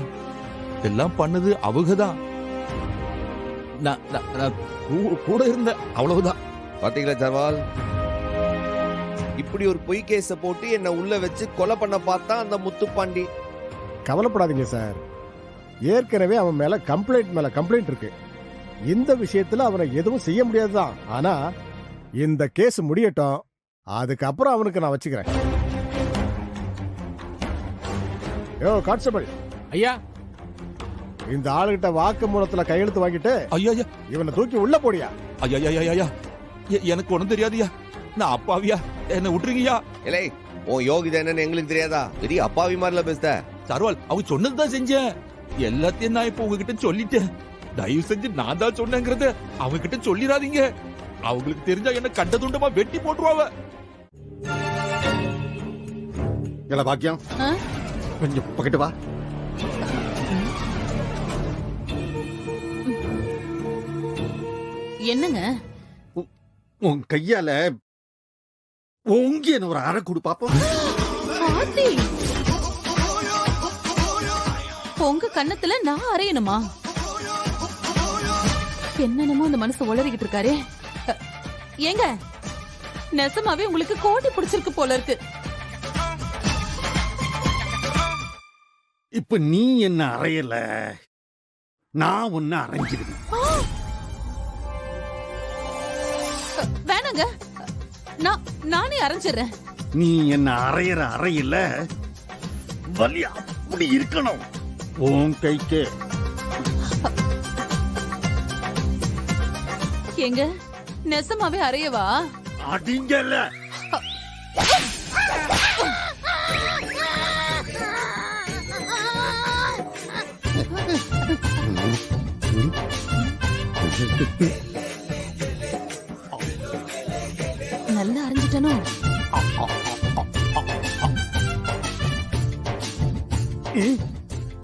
இதெல்லாம் பண்ணது அவங்கதான். நான் கூட இருந்த அவ்வளவுதான். பாத்தீங்களா சார்வால், இப்படி ஒரு பொய் கேஸ போட்டு என்ன உள்ள வச்சு கொலை பண்ண பார்த்தா அந்த முத்துப்பாண்டி. கவலைப்படாதீங்க சார், ஏற்கனவே அவன் மேல கம்ப்ளைண்ட் இருக்கு. இந்த விஷயத்துல அவனை எதுவும் செய்ய முடியாதுதான். ஆனா இந்த கேஸ் முடியட்டும், அதுக்கப்புறம் அவனுக்கு நான் வச்சுக்கிறேன். யோ கான்ஸ்டபிள் ஐயா, இந்த ஆளுகிட்ட வாக்கு மூலத்துல கையெழுத்து வாங்கிட்டு ஐயா இவனை தூக்கி உள்ள போடியா. ஐயா எனக்கு ஒண்ணும் தெரியாதுயா, நான் அப்பாவியா, என்ன விட்டுருங்கய்யா. இல்லை, உன் யோகிதை என்னன்னு எங்களுக்கு தெரியாதா? பெரிய அப்பாவி மாதிரில பேசுத. சர்வால் அவங்க சொன்னதுதான் செஞ்சேன். எல்லாத்தையும் நான் இப்ப உங்ககிட்ட சொல்லிட்டேன். தயவு செஞ்சு நான் தான் சொன்னேங்கிறத அவங்க கிட்ட சொல்லிடாதீங்க. அவங்களுக்கு தெரிஞ்சா என்ன கண்ட துண்டமா வெட்டி போட்டுருவாங்க. இல்ல பாக்கியம், கொஞ்சம் பக்கத்து வா. என்னங்க? உன் கையால ஓங்கி என்ன ஒரு அரை கொடு பாப்போம். உங்க கண்ணத்துல நான் அறையணுமா? என்னென்னமோ அந்த மனசு உளறிக்கிட்டு இருக்காரு. ஏங்க, நெசமாவே உங்களுக்கு கோடி பிடிச்சிருக்கு போல இருக்கு. இப்ப நீ என்ன அறையல, நான் உன்ன அரைஞ்சிருவேன். வேணாங்க, நானே அரைஞ்சிடுறேன். நீ என்ன அறையிற அறையில வலி அப்படி இருக்கணும் உன் கைக்கு. எங்க நெசமாவே அறையவா? அடிங்கல. நல்லா அரைஞ்சிட்டனோ?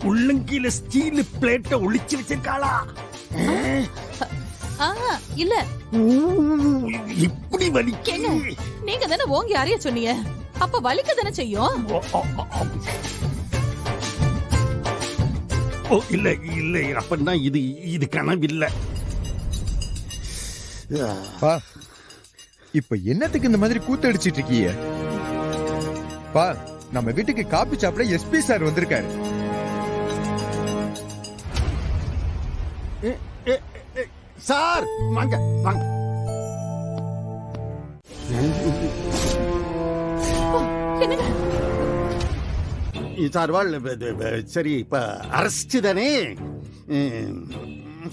உள்ளங்கீழ ஸ்டீல் பிளேட்ட ஒளிச்சு வச்சிருக்காளா? இல்ல. இப்படி வலிக்கேங்க. நீங்க தானே ஓங்கி அறைய சொன்னீங்க, அப்ப வலிக்க தானே செய்யும். ஓ இல்ல இல்ல, அப்பன்னா இது கனவில்ல. இப்ப என்னத்துக்கு இந்த மாதிரி கூத்தடிச்சிட்டு இருக்கீங்க? அப்பா நம்ம வீட்டுக்கு காபி சாப்பிட எஸ்பி சார் வந்திருக்காரு. சார் வாங்க வாங்க. சார் சரி இப்ப அரெஸ்ட் தானே?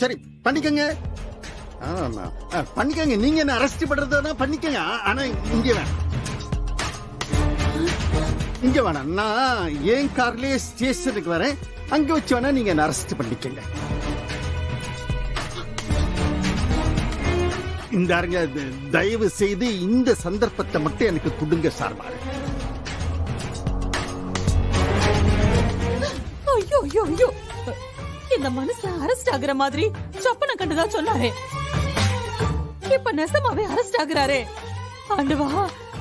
சரி பண்ணிக்கங்க. பண்ணிக்கங்க. நீங்க என்ன அரெஸ்ட் பண்றதுனா பண்ணிக்கங்க. ஆனா இங்க வேணாம், இங்க வேணாம். நான் ஏன் கார்லயே ஸ்டேஷனுக்கு வரேன். அங்க வச்சு வேணா நீங்க என்ன அரெஸ்ட் பண்ணிக்கங்க. இந்த தயவு செய்து இந்த சந்தர்ப்பத்தை மட்டும் எனக்கு கொடுங்க சார். ஐயோ ஐயோ ஐயோ, இந்த மனுஷன் அரெஸ்ட் ஆகுற மாதிரி சொப்பன கண்டுதான் சொன்னாரே, இப்ப நெசமாவே அரெஸ்ட் ஆகுறாரே. ஆண்டவா,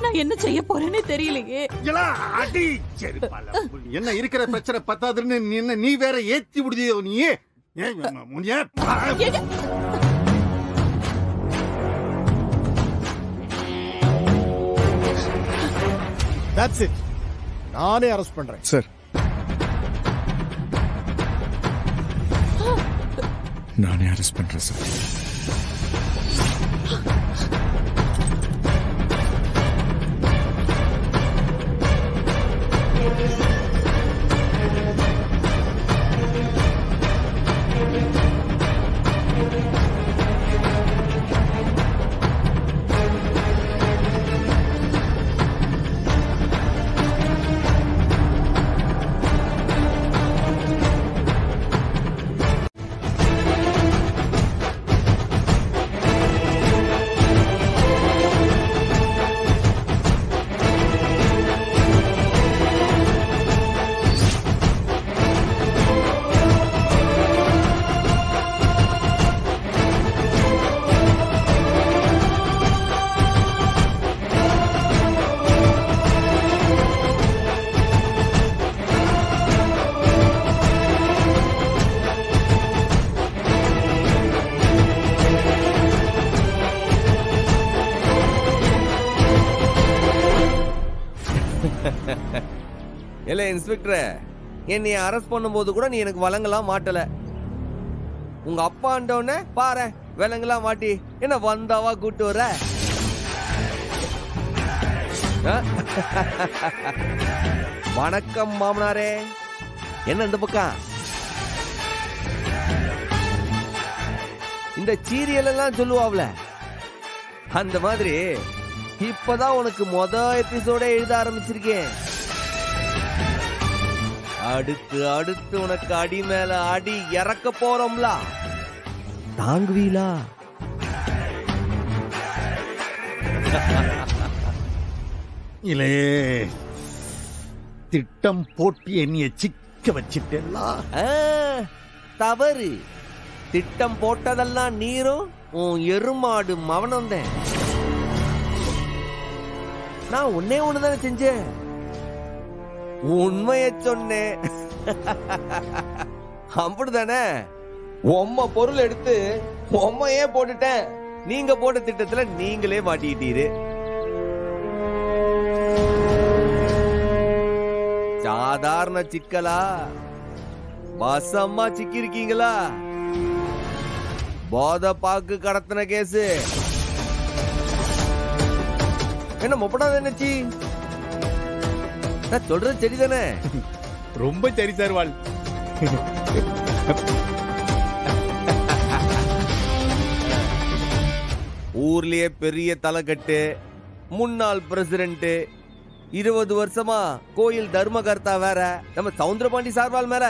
நான் என்ன செய்ய போறேன்னு தெரியலையே. என்ன இருக்கிற பிரச்சனை பத்தாதுன்னு நீ வேற ஏத்தி விடுதியோ? நீ That's it. நானே அரெஸ்ட் பண்றேன் சார். நானே அரெஸ்ட் பண்றேன் சார். இல்ல இன்ஸ்பெக்டர், என்னை அரெஸ்ட் பண்ணும்போது கூட நீ எனக்கு வழங்கலாம் மாட்டல. உங்க அப்பாண்டோன்னு பாரு விலங்கெல்லாம் மாட்டி என்ன வந்தாவா கூட்டு வர. வணக்கம் மாமனாரே. என்ன இந்த பக்கம் இந்த சீரியல் எல்லாம் சொல்லுவாப்ல, அந்த மாதிரி இப்பதான் உனக்கு எபிசோட எழுத ஆரம்பிச்சிருக்கேன். அடுத்து அடுத்து உனக்கு அடி மேல அடி இறக்க போறோம்ல, தாங்குவீலா? இல்லே, திட்டம் போட்டு என்னைய சிக்க வச்சிட்டா தவறு. திட்டம் போட்டதெல்லாம் நீரும் உன் எருமாடு மவனம் தான். நான் ஒன்னே ஒண்ணுதானே செஞ்சேன், உண்மைய சொன்னேன். அப்படிதானே? உம்ம பொருள் எடுத்து உம்மையே போட்டுட்டேன். நீங்க போட்ட திட்டத்துல நீங்களே மாட்டிக்கிட்டீரு. சாதாரண சிக்கலா வசமா சிக்கிருக்கீங்களா? போத பாக்கு கடத்தின கேசு. என்ன முப்படாத நினைச்சி? நான் சொல்றது சரிதானே? ரொம்ப சரி சார். வாழ் ஊர்லயே பெரிய தலைக்கட்டு, முன்னாள் பிரசிடென்ட், 20 வருஷமா கோயில் தர்மகர்த்தா வேற, நம்ம சவுந்தரபாண்டி சார்வால் மேல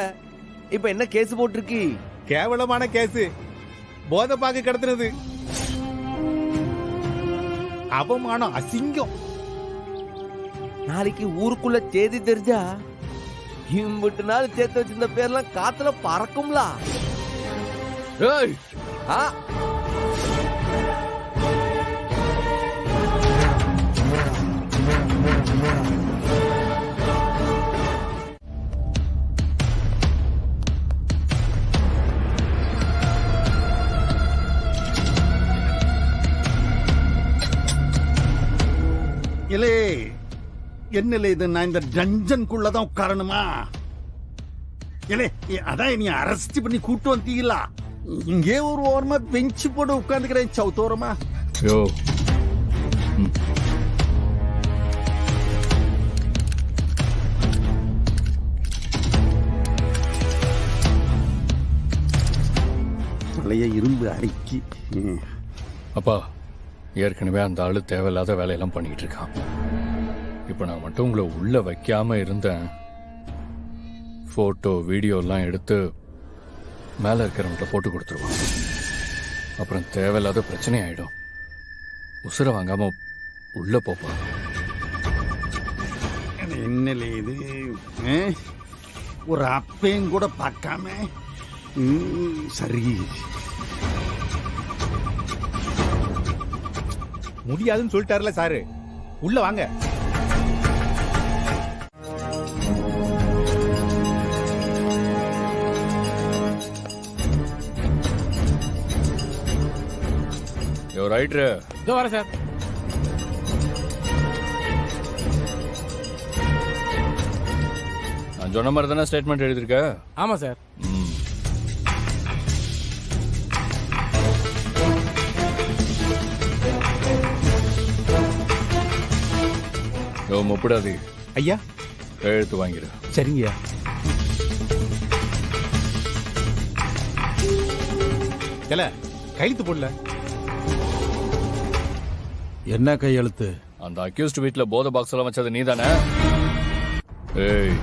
இப்ப என்ன கேஸ் போட்டிருக்கு? கேவலமான கேஸ். போத பாக்கு கடத்தினது. அவமானம், அசிங்கம். நாளைக்கு ஊருக்குள்ள செய்தி தெரிஞ்சா இம்பிட்டு நாள் சேர்த்து வச்சிருந்த பேர்லாம் காத்துல பறக்கும்ல. இல்லே, என்னல இது, நான் இந்த டஞ்சனுக்குள்ளதான் உட்காரணுமா? ஏலே, அதான் நீ அரெஸ்ட் பண்ணி கூட்டு வந்தீங்களா? இங்கே ஒரு ஓரமா பெஞ்சு போட்டு உட்கார்ந்துக்கிறேன் சவுத்தோரமா. யோ பழைய இரும்பு அடிக்கி. அப்பா, ஏற்கனவே அந்த ஆளு தேவையில்லாத வேலையெல்லாம் பண்ணிட்டு இருக்கான். இப்ப நான் மட்டும் உங்களை உள்ள வைக்காம இருந்தேன், போட்டோ வீடியோ எல்லாம் எடுத்து மேல இருக்கிறவங்கிட்ட போட்டு கொடுத்துருவான். அப்புறம் தேவையில்லாத பிரச்சனை ஆயிடும். உசுர வாங்காம உள்ள போப்பா. என்னலே இது, ஒரு அப்பையும் கூட பார்க்காம. சரி, முடியாதுன்னு சொல்லிட்டாருல சாரு, உள்ள வாங்க. யோ ரைட்ரு, இதோ வரேன் சார். நான் சொன்ன மாதிரி தானே ஸ்டேட்மெண்ட் எழுதியிருக்க? ஆமா சார். யோ முப்படாதி ஐயா, கையெழுத்து வாங்கிடு. சரிங்கய்யா. இல்ல கையெழுத்து போடல. என்ன கையெழுத்து? அந்த அக்யூஸ்ட் வீட்ல போத பாக்ஸ் எல்லாம் வச்சது நீ தானே? ஏய்,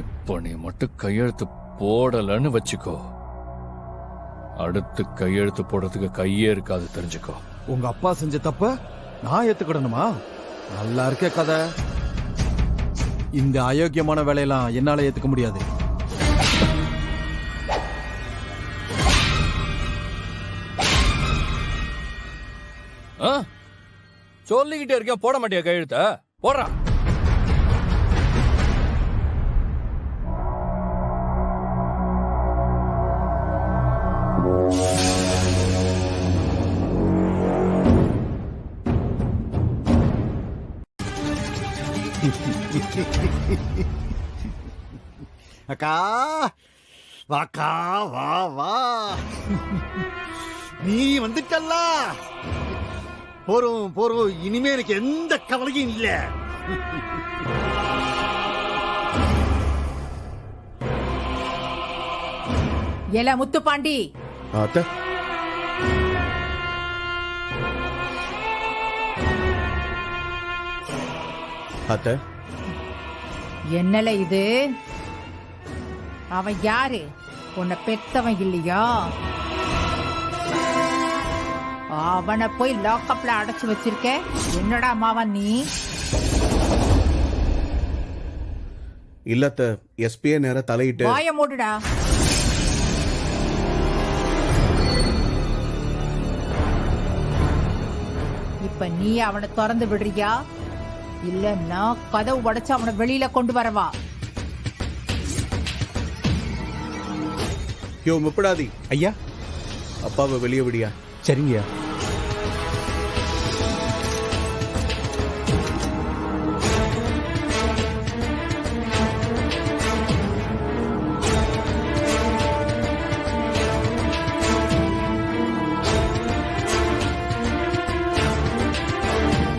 இப்போ நீ மட்டும் கையெழுத்து போடலன்னு வச்சுக்கோ, அடுத்து கையெழுத்து போடுறதுக்கு கையே இருக்காது, தெரிஞ்சுக்கோ. உங்க அப்பா செஞ்ச தப்ப நான் ஏத்துக்கிடணுமா? நல்லா இருக்க கதை. இந்த அயோக்கியமான வேலையெல்லாம் என்னால ஏத்துக்க முடியாது. சொல்லிக்கிட்டே இருக்கேன், போட மாட்டியா கையெழுத்த? போடுறா. அக்கா வாக்கா, வா வா, நீ வந்துட்டல்ல. போறோம் போறோம், இனிமே எனக்கு எந்த கவலையும் இல்ல. ஏல முத்துப்பாண்டி, அத்தை, அத்தை, என்னல இது? அவன் யாரு? உன்னை பெத்தவன் இல்லையா? அவனை போய் லாக்அப்ல அடைச்சு வச்சிருக்க. என்னடா மாவன் நீ? இல்லத்த, எஸ்பியே நேரா தலையிட்டு. வாய மூடுடா. இப்ப நீ அவனை திறந்து விடுறியா, இல்லன்னா கதவு உடைச்சு அவனை வெளியில கொண்டு வரவா? யோ முப்படாதி ஐயா, அப்பாவை வெளியே விடியா. சரிங்கய்யா.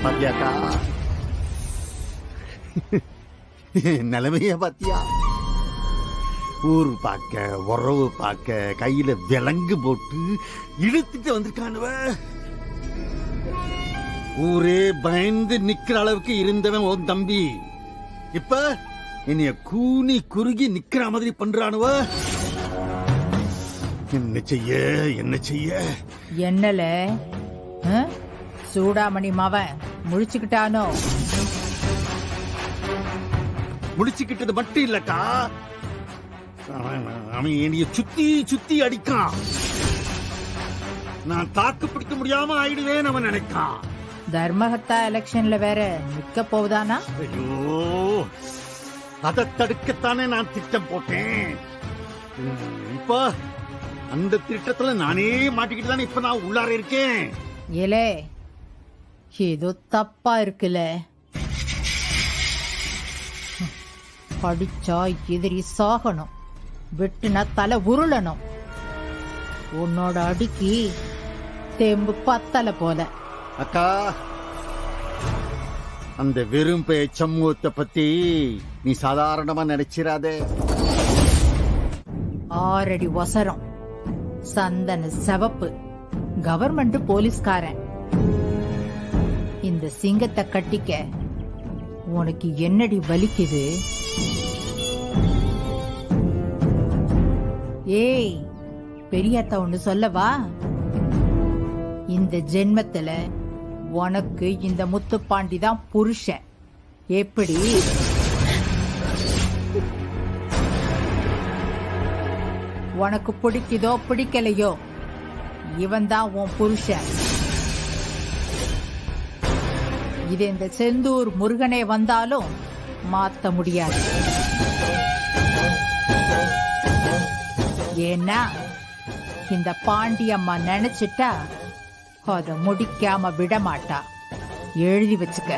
பாத்தியாக்கா நிலைமைய பாத்தியா? ஊர் பார்க்க, உறவு பார்க்க கையில விலங்கு போட்டு இழுத்துட்டு வந்திருக்கானுவ. ஊரே பயந்து நிக்கிற அளவுக்கு இருந்தவன் உன் தம்பி, இப்ப என்னைய கூனி குறுகி நிக்கிற மாதிரி பண்றானுவ. என்ன செய்ய என்ன செய்ய? என்னல சூடாமணி மாவன் முழிச்சுக்கிட்டானோ? முடிச்சுக்கிட்டது மட்டும் இல்லக்கா, அவன் என்னைய சுத்தி சுத்தி அடிக்கான். நான் தாக்கு பிடிக்க முடியாம ஆயிடுவேன் அவன் நினைக்கான். தர்மஹத்தா எலெக்ஷன்ல வேற நிக்க போகுதானா? ஐயோ, அதை தடுக்கத்தானே நான் திட்டம் போட்டேன். இப்ப அந்த திட்டத்துல நானே மாட்டிக்கிட்டு தானே இப்ப நான் உள்ளார இருக்கேன். ஏலே, ஏதோ தப்பா இருக்குல்ல. படிச்சா எதிரி சாகணும், வெட்டுனா தலை உருளணும். உன்னோட அடிக்கு தெம்பு பத்தல போல. அக்கா, அந்த வெறும் சமூகத்தை பத்தி நீ சாதாரணமா நினைச்சிராதே. 6 அடி ஒசரம், சந்தன சிவப்பு, கவர்மெண்ட் போலீஸ்காரன். இந்த சிங்கத்தை கட்டிக்க உனக்கு என்னடி வலிக்குது? ஏய், பெரியத்தா ஒண்ணு சொல்லவா? இந்த ஜென்மத்துல உனக்கு இந்த முத்துப்பாண்டி தான் புருஷன். எப்படி? உனக்கு பிடிக்குதோ பிடிக்கலையோ, இவன் தான் உன் புருஷன். இது இந்த செந்தூர் முருகனே வந்தாலும் மாத்த முடியாது. ஏன்னா இந்த பாண்டியம்மா நினைச்சிட்டா அத முடிக்காம விட மாட்டா. எழுதி வச்சுக்க.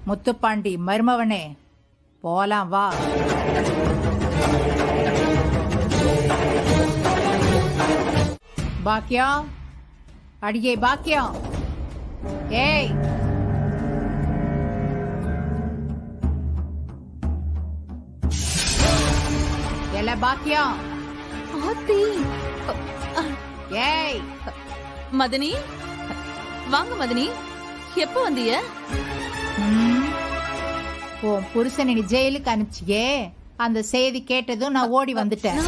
முத்துப்பாண்டி மருமவனே, போலாம் வா. பாக்கியம், அடியே பாக்கியம். ஏய், எல பாக்கியம். ஆத்தி. ஏய் மதனி, வாங்க மதனி. எப்ப வந்தீங்க? உன் புருஷனை நீ ஜெயிலுக்கு அனுப்பிச்சியே, அந்த செய்தி கேட்டதும் நான் ஓடி வந்துட்டேன்.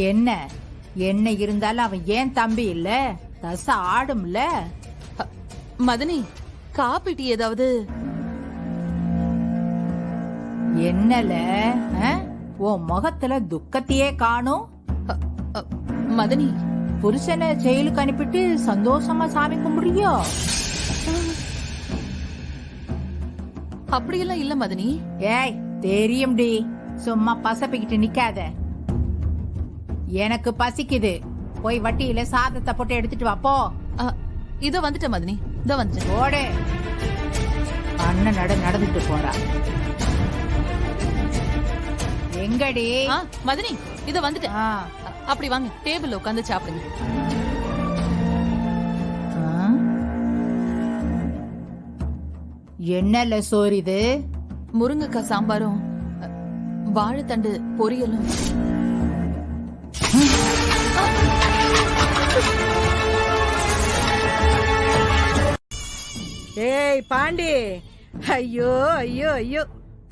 என்ன என்ன இருந்தாலும் அவன் ஏன் தம்பி இல்ல? தச ஆடும்ல. மதனி, காப்பிட்டி ஏதாவது? என்னல உன் முகத்துல துக்கத்தையே காணும். மதனி, புருஷனை ஜெயிலுக்கு அனுப்பிட்டு சந்தோஷமா சாமி கும்பிடுறியோ? அப்படியெல்லாம் இல்ல மதனி. ஏய், தெரியும்டி, சும்மா பசப்பிக்கிட்டு நிக்காத. எனக்கு பசிக்குது, போய் வட்டியில சாதத்தை போட்டு எடுத்துட்டு வா போ. இதோ வந்துட்டேன் மதனி, இதோ வந்துட்டேன். ஓடு. அண்ணன் நடந்துட்டு போறா. எங்கடி? மதனி, இதோ வந்துட்டேன். அப்படி வாங்க, டேபிள்ல உட்காந்து சாப்பிடுங்க. என்னல சோறு இது? முருங்கக்காய் சாம்பாரும் வாழைத்தண்டு பொரியலும். ஏய் பாண்டி, ஐயோ ஐயோ ஐயோ,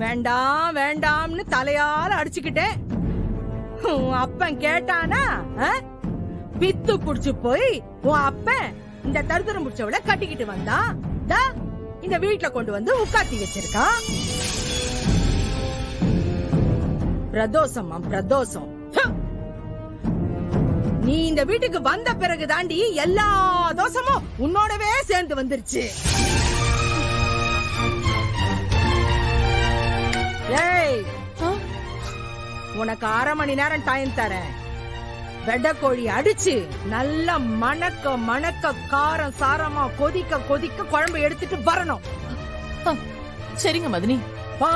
வேண்டாம் வேண்டாம்னு தலையால அடிச்சுக்கிட்டேன். உன் அப்பன் கேட்டானா? பித்து புடிச்சு போய் உன் அப்பன் இந்த தருதரம் முடிச்சவள கட்டிக்கிட்டு வந்தான். இந்த வீட்டுல கொண்டு வந்து உட்காத்தி வச்சிருக்கான். பிரதோஷமா பிரதோஷம். நீ இந்த வீட்டுக்கு வந்த பிறகு தாண்டி எல்லா தோஷமும் உன்னோடவே சேர்ந்து வந்துருச்சு. ஏய், உனக்கு 1/2 மணி நேரம் டைம் தரேன். வெடக்கோழி அடிச்சு நல்ல மணக்க மணக்க காரம் சாரமா கொதிக்க கொதிக்க குழம்பு எடுத்துட்டு வரணும். சரிங்க மதனி. பா.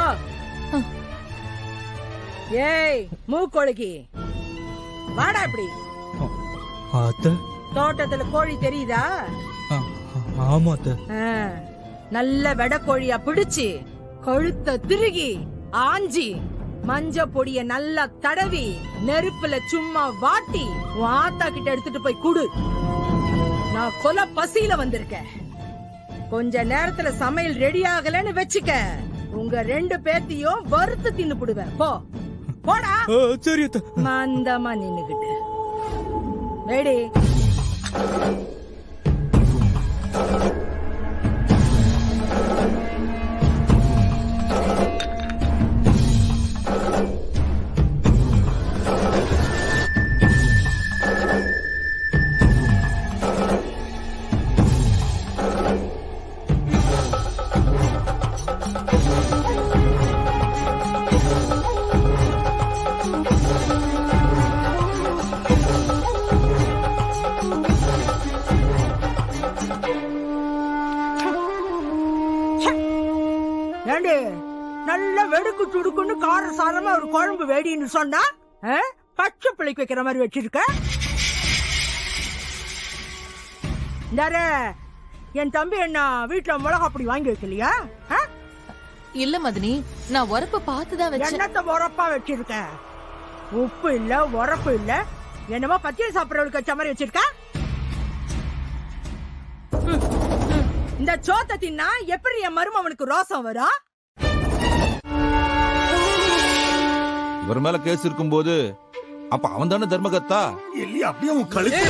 ஏய் மூக்கொழுகி, வாடா இப்படி. தோட்டத்துல கோழி தெரியுதா? ஆமா. நல்ல வெடக்கோழியா பிடிச்சு கழுத்த திருகி ஆஞ்சி மஞ்ச பொடிய நல்லா தடவி நெருப்புல சும்மா வாட்டி ஆத்தா கிட்ட எடுத்துட்டு போய் குடு. நான் கொலை பசியில வந்திருக்கேன். கொஞ்ச நேரத்துல சமையல் ரெடி ஆகலன்னு வச்சுக்க, உங்க 2 பேர்த்தையும் வறுத்து தின்னு புடுவேன். போ போடா. சரி. மந்தமா நின்னுகிட்டு வேடி. நல்ல வெடுக்கு துடுக்குன்னு காரசாரமா ஒரு குழம்பு வேடின்னு சொன்னா பச்சை பிள்ளைக்கு வைக்கிற மாதிரி வச்சிருக்க. என் தம்பி என்ன வீட்டுல மிளகா அப்படி வாங்கி வைக்கலையா? இல்ல மதினி, நான் உரப்ப பார்த்துதான் வச்சேன். என்னத்த உரப்பா வச்சிருக்க? உப்பு இல்ல, உரப்பு இல்ல, என்னமோ பச்சை சாப்பிடறவளுக்கு வச்ச மாதிரி வச்சிருக்க. இந்த சோத்த தின்னா எப்படி என் மருமவனுக்கு ரோசம் வரும்? இவர் மேல கேஸ் இருக்கும்போது அப்ப அவன் தானே தர்மகர்த்தா. அப்படியே உன் கழுத்து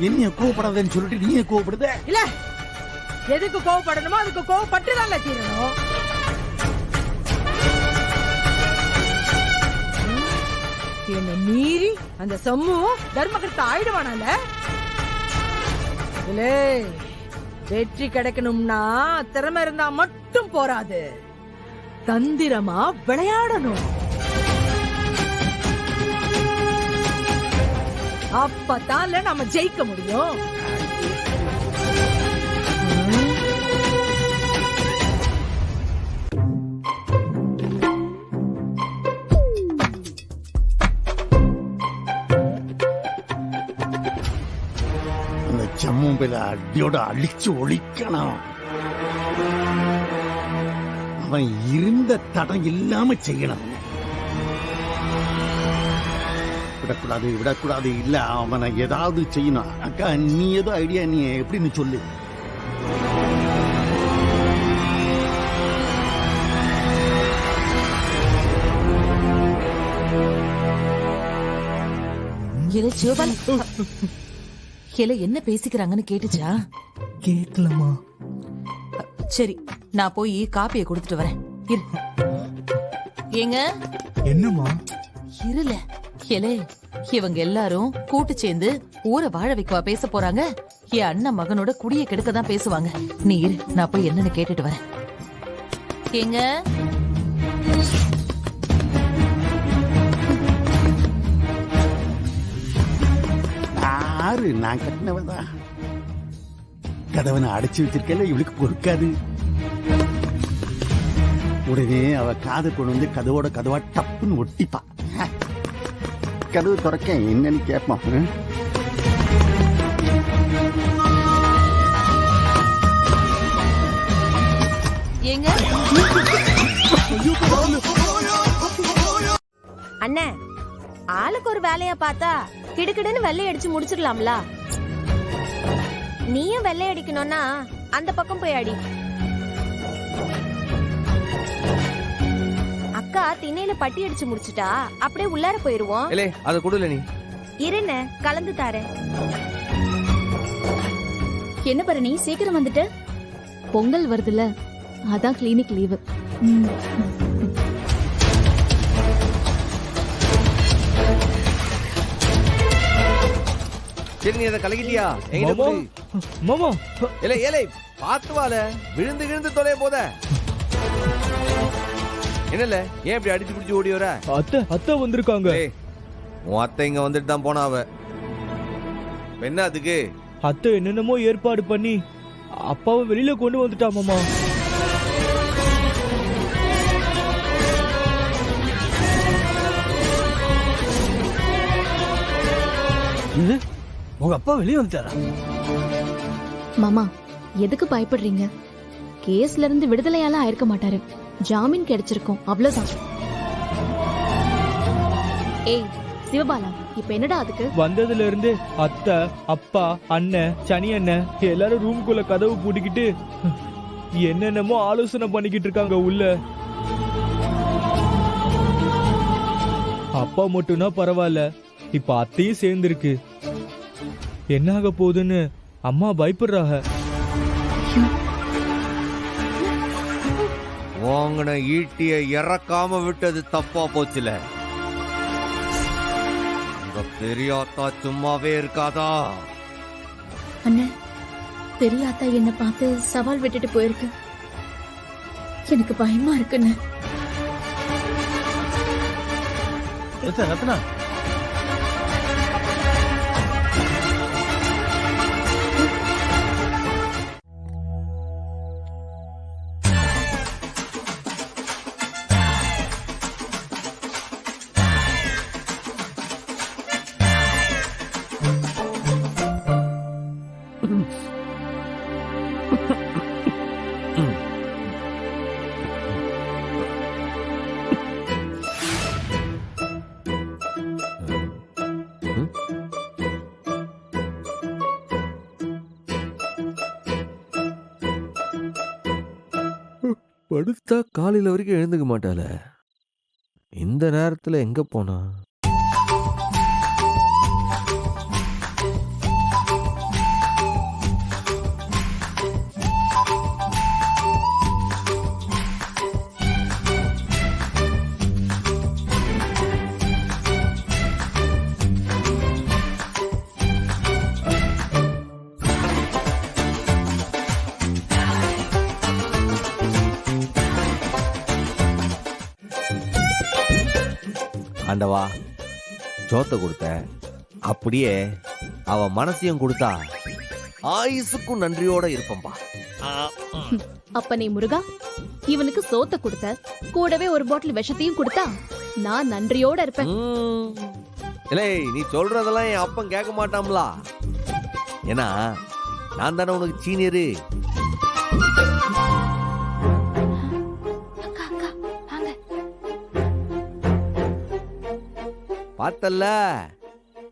என்ன கோவப்படாதன்னு சொல்லிட்டு நீ கோவப்படுத? இல்ல, எதுக்கு கோவப்படணுமோ அதுக்கு கோவப்பட்டு தான் தீரணும். என்ன மீறி அந்த சம்மு தர்மகர்த்தா ஆயிடுவானால? வெற்றி கிடைக்கணும்னா திறமை இருந்தா மட்டும் போராது, தந்திரமா விளையாடணும். அப்பதான் நம்ம ஜெயிக்க முடியும். சம்மூம்பில அடியோட அழிச்சு ஒழிக்கணும். அவன் இருந்த தடம் இல்லாம செய்யணும். விடக்கூடாது. இல்ல, அவனை ஏதாவது செய்யணும். அக்கா, நீ ஏதோ ஐடியா, நீ எப்படின்னு சொல்லு. என்ன பேசிக்கிறாங்கன்னு கேட்டுச்சா? கேட்கலாமா? சரி, நான் போய் காப்பியை கொடுத்துட்டு வரேன். ஏங்க, என்னம்மா? இருல. இவங்க எல்லாரும் கூட்டு சேர்ந்து ஊரை வாழ வைக்கவா பேச போறாங்க? என் அண்ணன் மகனோட குடியை கெடுக்க தான் பேசுவாங்க. நீ இரு, நான் போய் என்னன்னு கேட்டுட்டு வரேன். ஏங்க, நான் கட்டினவதான். கதவனை அடைச்சு வச்சிருக்கல, இவளுக்கு பொறுக்காது. உடனே அவ காதை கொண்டு வந்து கதவா டப்புன்னு ஒட்டிப்பா. கதவு திறக்க என்னன்னு கேட்பான். ஏங்க அண்ணே, ஆளுக்கு ஒரு வேலையா பார்த்தா கிடுக்கிடுன்னு வெள்ளை அடிச்சு முடிச்சிடலாம்ல. நீயும் வெள்ளை அடிக்கணும்னா அந்த பக்கம் போய் அடி. அக்கா திண்ணையில பட்டி அடிச்சு முடிச்சிட்டா அப்படியே உள்ளார போயிருவோம். அத கொடுல நீ இருன்னு கலந்து தாரேன். என்ன பரணி, சீக்கிரம் வந்துட்டு? பொங்கல் வருதுல, அதான் கிளினிக் லீவு. சரி, நீ அதை கலக்கிட்டியா? மாமா, ஏலே பாத்து வால, விழுந்து தொலைய போத. என்னல, ஏன் இப்படி அடிச்சு பிடிச்சு ஓடி வர? அத்தை வந்திருக்காங்க. உன் அத்தை இங்க வந்துட்டு தான் போனா. அவ என்ன அதுக்கு? அத்தை என்னென்னமோ ஏற்பாடு பண்ணி அப்பாவை வெளியில கொண்டு வந்துட்டா மாமா. உங்க அப்பா வெளியே வந்துட்டாரா? மாமா, எதுக்கு பயப்படுறீங்க? கேஸ்ல இருந்து விடுதலையால ஆயிருக்க மாட்டாரு, ஜாமீன் கிடைச்சிருக்கும், அவ்வளவுதான். ஏய் சிவபாலா, இப்ப என்னடா அதுக்கு? வந்ததுல இருந்து அத்தை, அப்பா, அண்ணன், சனி அண்ணன் எல்லாரும் ரூம்குள்ள கதவு பூட்டிக்கிட்டு என்னென்னமோ ஆலோசனை பண்ணிக்கிட்டு இருக்காங்க உள்ள. அப்பா மட்டும்னா பரவாயில்ல, இப்ப அத்தையும் சேர்ந்துருக்கு. என்ன ஆக போகுதுன்னு அம்மா பயப்படுறாங்க. வாங்கின ஈட்டிய இறக்காம விட்டது தப்பா போச்சுல. பெரியாத்தா சும்மாவே இருக்காதா? அண்ணே, பெரியாத்தா என்ன பார்த்து சவால் விட்டுட்டு போயிருக்கு. எனக்கு பயமா இருக்குன்னு. படுத்தா காலையில வரைக்கும் எழுந்துக்க மாட்டாள. இந்த நேரத்துல எங்க போனா? ஆண்டவா, ஜோத்த கொடுத்த அப்படியே அவ மனசையும் கொடுத்தா ஆயுசுக்கும் நன்றியோட இருப்பம்பா. அப்ப நீ முருகா இவனுக்கு சோத்த கொடுத்த, கூடவே ஒரு பாட்டில் விஷத்தையும் கொடுத்தா நான் நன்றியோட இருப்பேன். இல்லை, நீ சொல்றதெல்லாம் என் அப்பன் கேட்க மாட்டாம்லா. ஏன்னா நான் தானே உனக்கு சீனியரு. பார்த்தல்ல,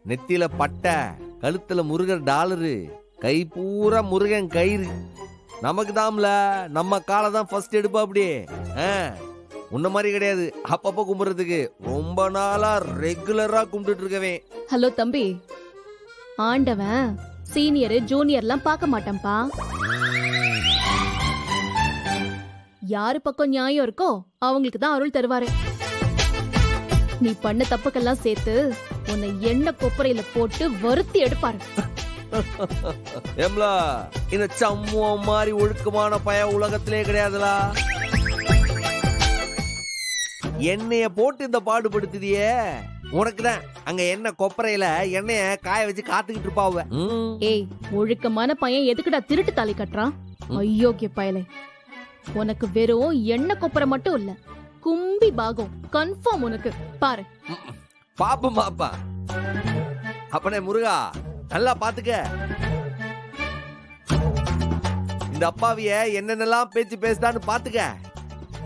நெத்தியில பட்டை, கழுத்துல முருகர் டாலரு, கை பூரா முருகன் கயிறு. நமக்கு தாம்ல, நம்ம காலை தான் ஃபர்ஸ்ட் எடுப்பா. அப்படியே உன்ன மாதிரி கிடையாது. அப்பப்ப கும்பிடுறதுக்கு ரொம்ப நாளா ரெகுலரா கும்பிட்டு இருக்கவே. ஹலோ தம்பி, ஆண்டவன் சீனியர் ஜூனியர்லாம் பார்க்க மாட்டேன்பா. யாரு பக்கம் நியாயம் இருக்கோ அவங்களுக்கு தான் அருள் தருவாரு. நீ பண்ண தப்புக்கெல்லாம் சேர்த்து உன்னை எண்ணெய் கொப்பரையில போட்டு வறுத்தி எடுப்பாரு. ஏம்லா, இந்த சம்முவம் மாதிரி ஒழுக்கமான பய உலகத்திலே கிடையாதுலா. எண்ணெய போட்டு இந்த பாடுபடுத்துதியே, உனக்குதான் அங்க எண்ணெய் கொப்பரையில எண்ணெய காய வச்சு காத்துக்கிட்டு இருப்பாவ. ஏய், ஒழுக்கமான பையன் எதுக்குடா திருட்டு தாலி கட்டுறான்? ஐயோக்கிய பயலே, உனக்கு வெறும் எண்ணெய் கொப்பரை மட்டும் இல்ல, கும்பி பாகம் கன்ஃபார்ம் உனக்கு. பாரு பாப்பா. அப்பனே முருகா, நல்லா பாத்துக்க. இந்த அப்பாவிய என்னென்னலாம் பேச்சு பேசுதான்னு பாத்துக்க.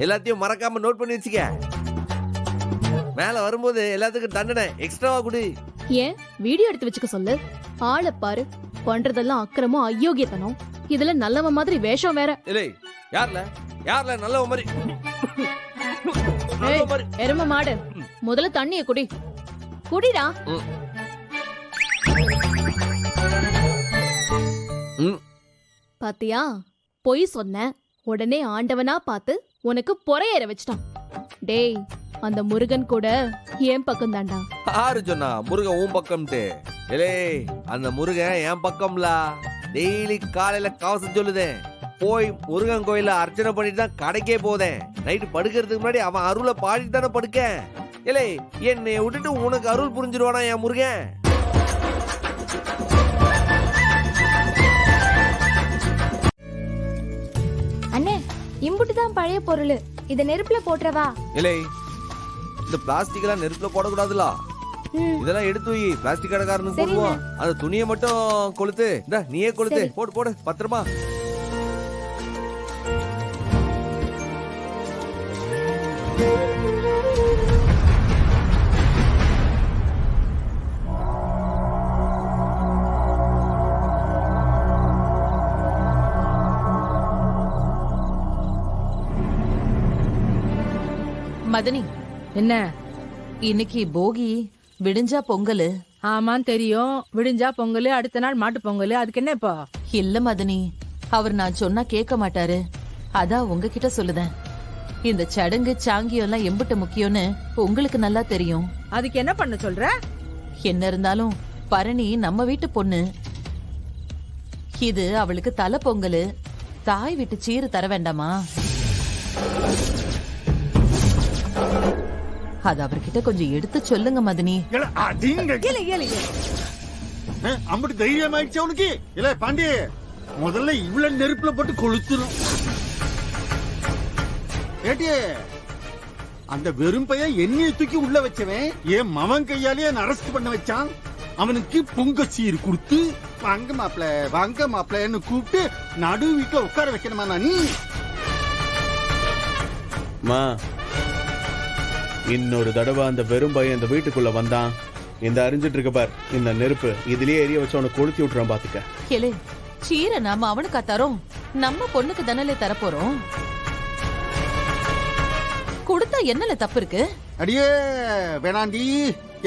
எல்லாத்தையும் மறக்காம நோட் பண்ணி வச்சுக்க. மேல வரும்போது எல்லாத்துக்கும் தண்டனை எக்ஸ்ட்ராவா குடு. ஏன் வீடியோ எடுத்து வச்சுக்க சொல்லு. ஆளை பாரு, பண்றதெல்லாம் அக்கிரமம் அயோக்கியத்தனம். இதுல நல்லவன் மாதிரி வேஷம் வேற. இல்லை, யார்ல நல்லவன் மாதிரி? எரும மாடு, முதல்ல தண்ணிய குடிடா. பாத்தியா, பொய் சொன்ன உடனே ஆண்டவனா பார்த்து உனக்கு பொறையேற வச்சிட்டான். டேய், அந்த முருகன் கூட என் பக்கம் தாண்டா. யாரு சொன்னா முருகன் உன் பக்கம்ட்டு? ஏலே, அந்த முருகன் என் பக்கம்லா. டெய்லி காலையில கவசம் சொல்லுதேன். போய் முருகன் கோயில அர்ச்சனை பண்ணிட்டு தான் கடைக்கே போதேன். நைட்டு படுக்கிறதுக்கு முன்னாடி அவன் அருளை பாடிட்டு தானே படுக்க. இல்லை, என்னை விட்டுட்டு உனக்கு அருள் புரிஞ்சிருவானா என் முருகன்? அண்ணே, இம்புட்டு தான் பழைய பொருள், இத நெருப்புல போட்டுறவா? இல்லை, இந்த பிளாஸ்டிக் எல்லாம் நெருப்புல போடக்கூடாதுல. இதெல்லாம் எடுத்து வை, பிளாஸ்டிக் கடைக்காரனுக்கு போடுவோம். அந்த துணியை மட்டும் கொளுத்து. இந்த நீயே கொளுத்து. போடு பத்திரமா. மதனி, என்ன இன்னைக்கு போகி, விடிஞ்சா பொங்கல். ஆமான்னு தெரியும். விடிஞ்சா பொங்கல், அடுத்த நாள் மாட்டு பொங்கல். அதுக்கு என்ன இப்போ? இல்ல மதனி, அவர் நான் சொன்னா கேட்க மாட்டாரு. அதான் உங்ககிட்ட சொல்லுதேன். இந்த சடங்கு சாங்கியம் எல்லாம் எம்பிட்ட முக்கியம்னு உங்களுக்கு நல்லா தெரியும். அதுக்கு என்ன பண்ண சொல்ற? என்ன இருந்தாலும் பரணி நம்ம வீட்டு பொண்ணு. இது அவளுக்கு தலை பொங்கல். தாய் வீட்டு சீரு தர வேண்டாமா? அது அவர்கிட்ட கொஞ்சம் எடுத்து சொல்லுங்க மதனி. அம்பட்டு தைரியம் ஆயிடுச்சு அவனுக்கு. இல்ல பாண்டி, முதல்ல இவ்வளவு நெருப்புல போட்டு கொளுத்துரும். ஏட்டி, அந்த வெறும் பையன் எண்ணெயை தூக்கி உள்ள வச்சவன் என் மவன் கையாலேயே அரெஸ்ட் பண்ண வச்சான். அவனுக்கு பொங்க சீர் கொடுத்து வாங்க மாப்பிள்ளன்னு கூப்பிட்டு நடு வீட்டுல உட்கார வைக்கணுமா? நான் இன்னொரு தடவை அந்த வெறும் பையன் இந்த வீட்டுக்குள்ள வந்தான், இந்த அறிஞ்சிட்டு இருக்க பார் இந்த நெருப்பு, இதுலயே எரிய வச்சு அவனை கொளுத்தி விட்டுறான் பாத்துக்க. சீரை நாம அவனுக்கா தரோம்? நம்ம பொண்ணுக்கு தானே தரப்போறோம். கொடுத்தா என்னல தப்பு இருக்கு? அடியே வேணாண்டி,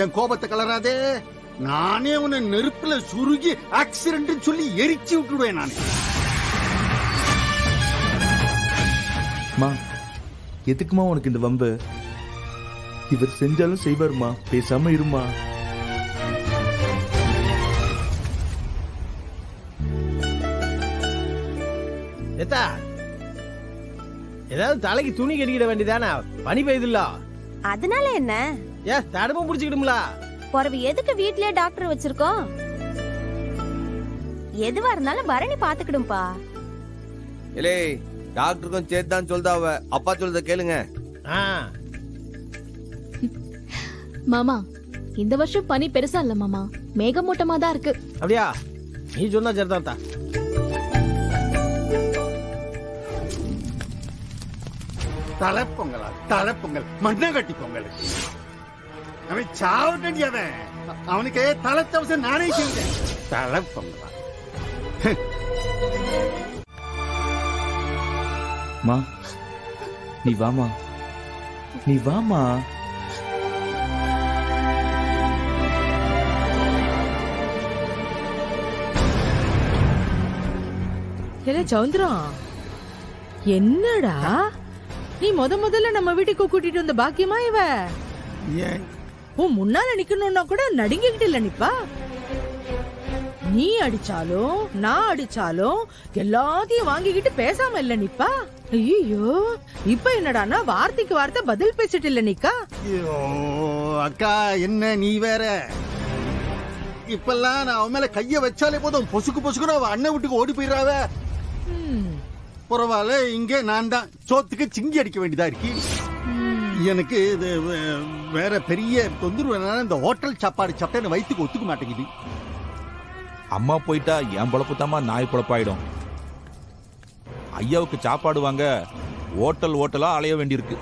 என் கோபத்தை கலராதே. நானே உன்னை நெருப்புல சுருகி ஆக்சிடென்ட் சொல்லி எரிச்சு விட்டுடுவேன் நான். மா எதுக்குமா உனக்கு இந்த வம்பு? இவர் செஞ்சாலும் செய்வாருமா, பேசாம இருமா. ஏத்தா, ஏதாவது தலைக்கு துணி கட்டிக்கிட வேண்டியதானே? பனி பெய்யுதுல்ல. அதனால என்ன? தடுப்பும் புடிச்சுக்கிடும்ல. பிறகு எதுக்கு வீட்லயே டாக்டர் வச்சிருக்கோம்? எதுவா இருந்தாலும் பரணி பாத்துக்கிடும்பா. இலே டாக்டருக்கும் சேர்த்தான் சொல்தாவ, அப்பா சொல்றத கேளுங்க. மாமா, இந்த வருஷம் பனி பெருசா இல்ல மாமா, மேகமூட்டமா தான் இருக்கு. அப்படியா? நீ சொன்னா சரிதான். தலைப்பொங்கலா? தலைப்பொங்கல் மண்ணை கட்டி பொங்கல். அவன் சாவட்டடி, அவன் அவனுக்கு தலைத்தவசம் நானே செய்தேன். தலைப்பொங்கலா? மா நீ வாமா, நீ வாமா. சவுந்தரம், என்னடா நீ முதல்ல நம்ம வீட்டுக்கு கூட்டிட்டு வந்த பாக்கியமா இவ? உன் முன்னால நிக்கணும்னா கூட நடுங்கிக்கிட்டு இல்ல நிப்பா. நீ அடிச்சாலும் நான் அடிச்சாலும் எல்லாத்தையும் வாங்கிக்கிட்டு பேசாம இல்ல நிப்பா. ஐயோ, இப்ப என்னடானா வார்த்தைக்கு வார்த்தை பதில் பேசிட்டு இல்ல நிக்கா. ஐயோ அக்கா, என்ன நீ வேற. இப்பெல்லாம் நான் அவன் மேல கைய வச்சாலே போதும் பொசுக்கு பொசுக்குன்னு அவ அண்ணன் வீட்டுக்கு ஓடி போயிடுறாவ. பரவாயில்ல, இங்க நான் தான் சோத்துக்கு சிங்கி அடிக்க வேண்டியதா இருக்கு. எனக்கு இது வேற பெரிய தொந்தரவு என்னன்னா, இந்த ஹோட்டல் சாப்பாடு சாப்பிட்டா வயிற்றுக்கு ஒத்துக்க மாட்டேங்குது. அம்மா போயிட்டா என் பொழப்பு தாமா நாய் பொழப்பாயிடும். ஐயாவுக்கு சாப்பாடு வாங்க ஹோட்டலா அலைய வேண்டியிருக்கு.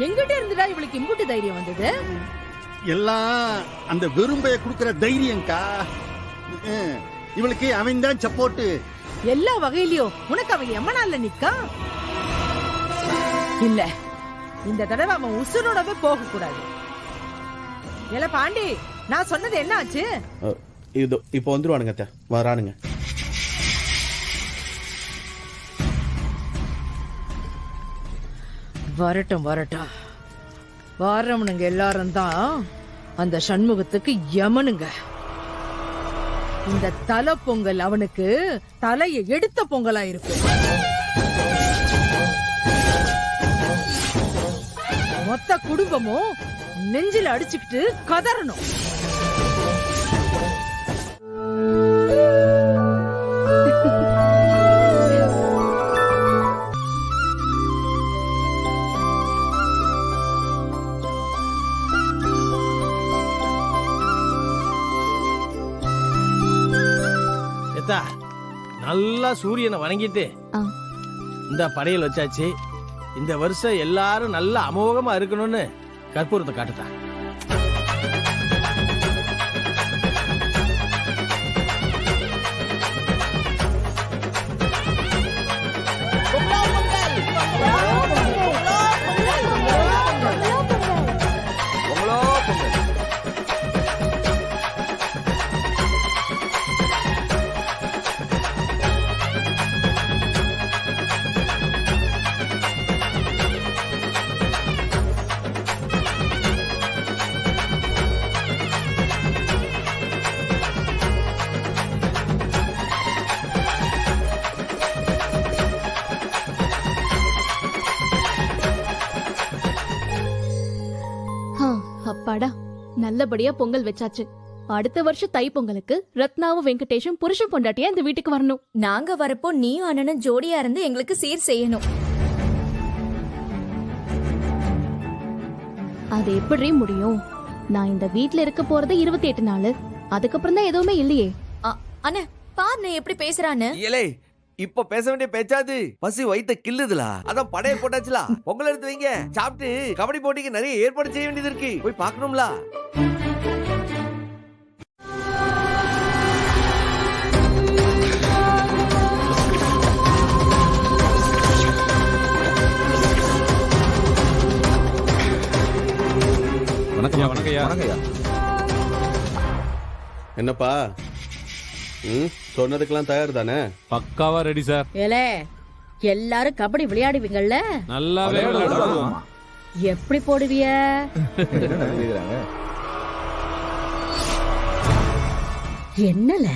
எங்கிட்ட இருந்துடா இவளுக்கு இம்புட்டு தைரியம் வந்தது? எல்லாம் அந்த வெறும்பைய குடுக்கிற தைரியம்க்கா. இவளுக்கு அவன் தான் சப்போர்ட் எல்லா வகையிலயும். உனக்கு அவன் எம்மனால நிக்கா இல்ல. இந்த தடவை அவன் உசுரோடவே போக கூடாது. ஏல பாண்டி, நான் சொன்னது என்ன ஆச்சு? இது இப்ப வந்துருவானுங்க, வரானுங்க. வரட்டும் வரட்டும். வரவனுங்க எல்லாரும் தான் அந்த சண்முகத்துக்கு யமனுங்க. இந்த தலை பொங்கல் அவனுக்கு தலையை எடுத்த பொங்கலா இருக்கும். மொத்த குடும்பமும் நெஞ்சில அடிச்சுக்கிட்டு கதறணும். நல்லா சூரியனை வணங்கிட்டு இந்த படையல் வச்சாச்சு. இந்த வருஷம் எல்லாரும் நல்ல அமோகமா இருக்கணும்னு கற்பூரத்தை காட்டுதா. அப்பாடா, நல்லபடியா பொங்கல் வச்சாச்சு. அடுத்த வருஷம் தை பொங்கலுக்கு ரத்னாவும் வெங்கடேஷும் புருஷன் பொண்டாட்டியா இந்த வீட்டுக்கு வரணும். நாங்க வரப்போ நீயும் அண்ணனும் ஜோடியா இருந்து எங்களுக்கு சீர் செய்யணும். அது எப்படி முடியும்? நான் இந்த வீட்ல இருக்க போறது 28 நாள். அதுக்கப்புறம் தான் எதுவுமே இல்லையே. அண்ணே பாரு எப்படி பேசுறான்னு. இலே இப்ப பேச வேண்டிய பேச்சாது. பசி வயித்த கில்லுதுல, அதான் படைய போட்டாச்சுல. பொங்கல் எடுத்து வைங்க, சாப்பிட்டு கபடி போட்டிக்கு நிறைய ஏற்பாடு செய்ய வேண்டியது இருக்கு, போய் பார்க்கணும்ல. என்னப்பா சொன்னதுக்கெல்லாம் தயார் தானே? பக்காவா ரெடி சார். ஏலே எல்லாரும் கபடி விளையாடுவீங்கல்ல? நல்லாவே விளையாடுவோம். எப்படி போடுவிய? என்னல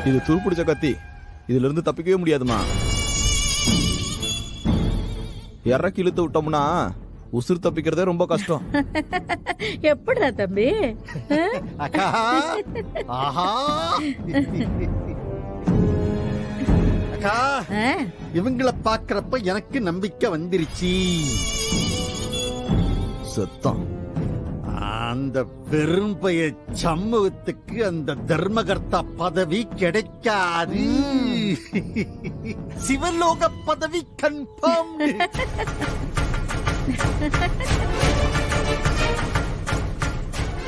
இது துருப்பிடிச்ச கத்தி, இதுல இருந்து தப்பிக்கவே முடியாதுமா. இறக்கி இழுத்து விட்டோம்னா உசுறு தப்பிக்கிறதே ரொம்ப கஷ்டம். எப்படிடா தம்பி? அக்கா ஆஹா அக்கா, இவங்கள பாக்குறப்ப எனக்கு நம்பிக்கை வந்துருச்சு. சத்தம் அந்த பெரும்பைய சமூகத்துக்கு அந்த தர்மகர்த்தா பதவி கிடைக்காது. சிவலோக பதவி கன்ஃபார்ம்.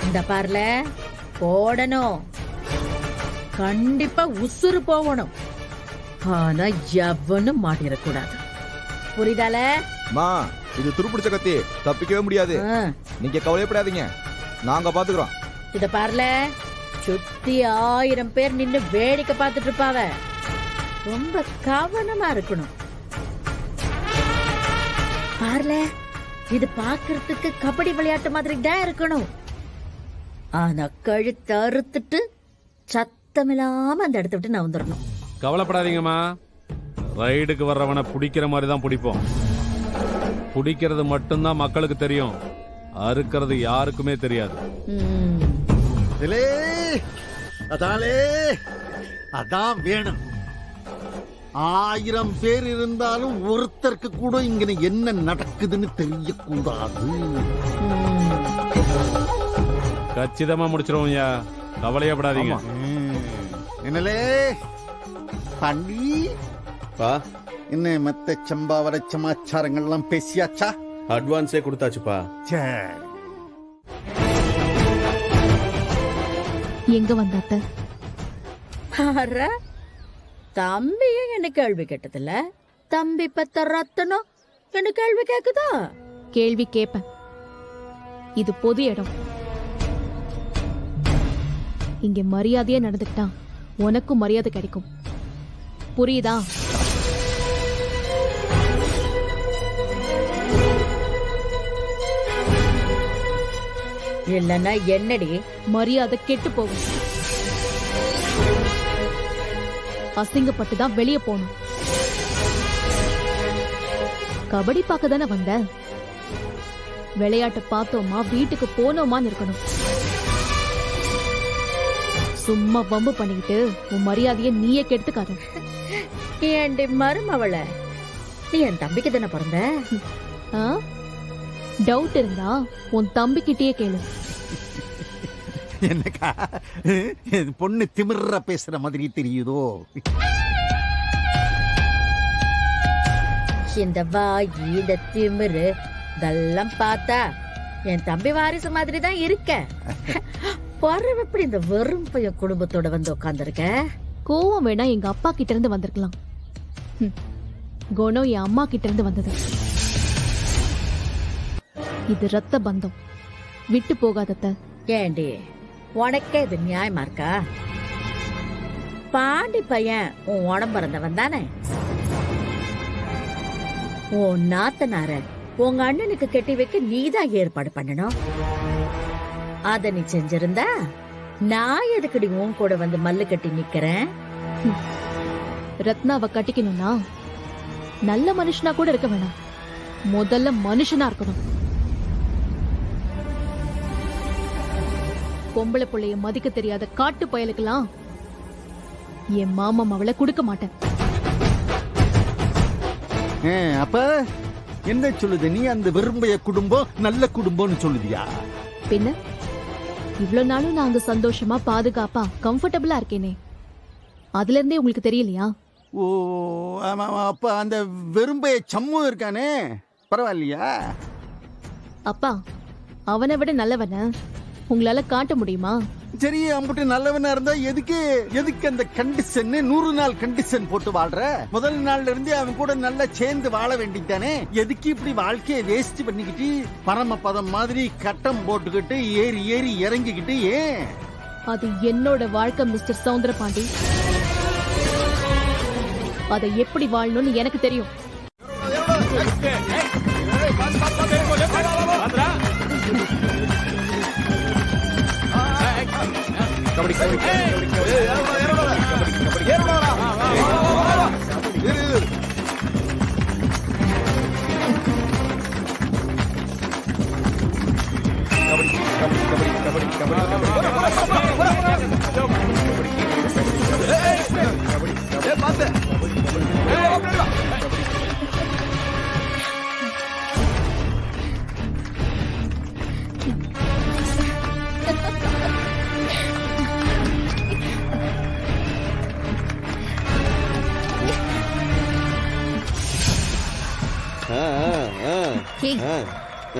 இந்த பார்ல போடணும், கண்டிப்பா உசுறு போகணும். ஆனா எவனும் மாட்டிடக்கூடாது. புரியுதால? மா, இது துருப்பிடிச்ச கத்தி, தப்பிக்கவே முடியாது. நீங்க கவலைப்படாதீங்க, நாங்க பாத்துக்கிறோம். இத பார்ல, சுத்தி 1000 பேர் நின்னு வேடிக்கை பார்த்துட்டு இருப்பாவ. ரொம்ப கவனமா இருக்கணும். பார்ல, இது பாக்குறதுக்கு கபடி விளையாட்டு மாதிரி தான் இருக்கணும். ஆனா கழுத்தை அறுத்துட்டு சத்தமில்லாம அந்த இடத்த விட்டு நான் வந்துடணும். கவலைப்படாதீங்கம்மா, ரைடுக்கு வர்றவனை பிடிக்கிற மாதிரி தான் பிடிப்போம். பிடிக்கிறது மட்டும்தான் மக்களுக்கு தெரியும், அறுக்கிறது யாருக்குமே தெரியாது. அதான் வேணும். 1000 பேர் இருந்தாலும் ஒருத்தருக்கு கூட இங்க என்ன நடக்குதுன்னு தெரியக்கூடாது. கச்சிதமா முடிச்சிருவோம் ஐயா, கவலையப்படாதீங்க. என்னலே பண்டி பா, என்ன மத்த சம்பாவர சமாச்சாரங்கள்லாம் பேசியாச்சா? அட்வான்ஸே கொடுத்தாச்சுப்பா. சரி, எங்க வந்தாத்த? தம்பியே என்ன கேள்வி கேட்டதில்ல. தம்பி பத்த ரத்தனம் என்ன கேள்வி கேக்குதா? கேள்வி கேப்பேன். இது பொது இடம். இங்க மரியாதையா நடந்துக்கிட்டா உனக்கும் மரியாதை கிடைக்கும். புரியுதா? இல்லன்னா என்னடி? மரியாதை கெட்டு போகும். அசிங்கப்பட்டுதான் வெளியே போகணும். கபடி பார்க்க தானே வந்த, விளையாட்டை பார்த்தோமா வீட்டுக்கு போனோமான்னு இருக்கணும். சும்மா வம்பு பண்ணிக்கிட்டு உன் மரியாதையை நீயே கெடுத்துக்காத. ஏண்டி மருமவள, நீ என் தம்பிக்கு தானே பிறந்த? டவுட் இருந்தா உன் தம்பி கிட்டயே கேளு. என்னக்கா பொண்ணு திமிர்ற பேசுற மாதிரி தெரியுதோ? இந்த வாய், இந்த திமிரு இதெல்லாம் பார்த்தா என் தம்பி வாரிசு மாதிரி தான் இருக்க. பறவை எப்படி இந்த வெறும் பையன் குடும்பத்தோட வந்து உட்கார்ந்துருக்க? கோவம் வேணா எங்க அப்பா கிட்ட இருந்து வந்திருக்கலாம். குணம் என் அம்மா கிட்ட இருந்து வந்தது. இது ரத்த பந்தம், விட்டு போகாதத்த. ஏண்டி உனக்கே இது நியாயமா இருக்கா? பாண்டி பையன் உன் உடம்பிறந்தவன் தானே. உன் நாத்தனார உங்க அண்ணனுக்கு கட்டி வைக்க நீதான் ஏற்பாடு பண்ணணும். அத நீ செஞ்சிருந்தா நான் எதுக்கடி உன் கூட வந்து மல்லு கட்டி நிக்கிறேன்? ரத்னாவை கட்டிக்கணும்னா நல்ல மனுஷனா கூட இருக்க வேணாம், முதல்ல மனுஷனா இருக்கணும். பொம்பளை பிள்ளைய மதிக்க தெரியாத காட்டு பயலுக்கெல்லாம் என் மாமா அவளை கொடுக்க மாட்டேன். அப்ப என்ன சொல்லுது நீ? அந்த விரும்பிய குடும்பம் நல்ல குடும்பம்னு சொல்லுதியா? பின்ன இவ்வளவு நாளும் நான் அங்க சந்தோஷமா பாதுகாப்பா கம்ஃபர்டபுளா இருக்கேனே, அதுல இருந்தே உங்களுக்கு தெரியலையா ஓ ஆமா ஆமா. அப்ப அந்த வெறும்பைய சம்மு இருக்கானே பரவாயில்லையா? அப்பா அவனை விட நல்லவன உங்களால காட்ட முடியுமா? சரி, அம்புட்டு நல்லவனா இருந்தா எதுக்கு அந்த கண்டிஷன் 100 நாள் கண்டிஷன் போட்டு வாழ்ற? முதல் நாள்ல இருந்து அவன் கூட நல்லா சேர்ந்து வாழ வேண்டியதானே? எதுக்கு இப்படி வாழ்க்கையை வேஸ்ட் பண்ணிக்கிட்டு பரமபதம் மாதிரி கட்டம் போட்டுக்கிட்டு ஏறி ஏறி இறங்கிக்கிட்டு? ஏன்? அது என்னோட வாழ்க்கை மிஸ்டர் சவுந்தரபாண்டி. அதை எப்படி வாழணும்னு எனக்கு தெரியும்.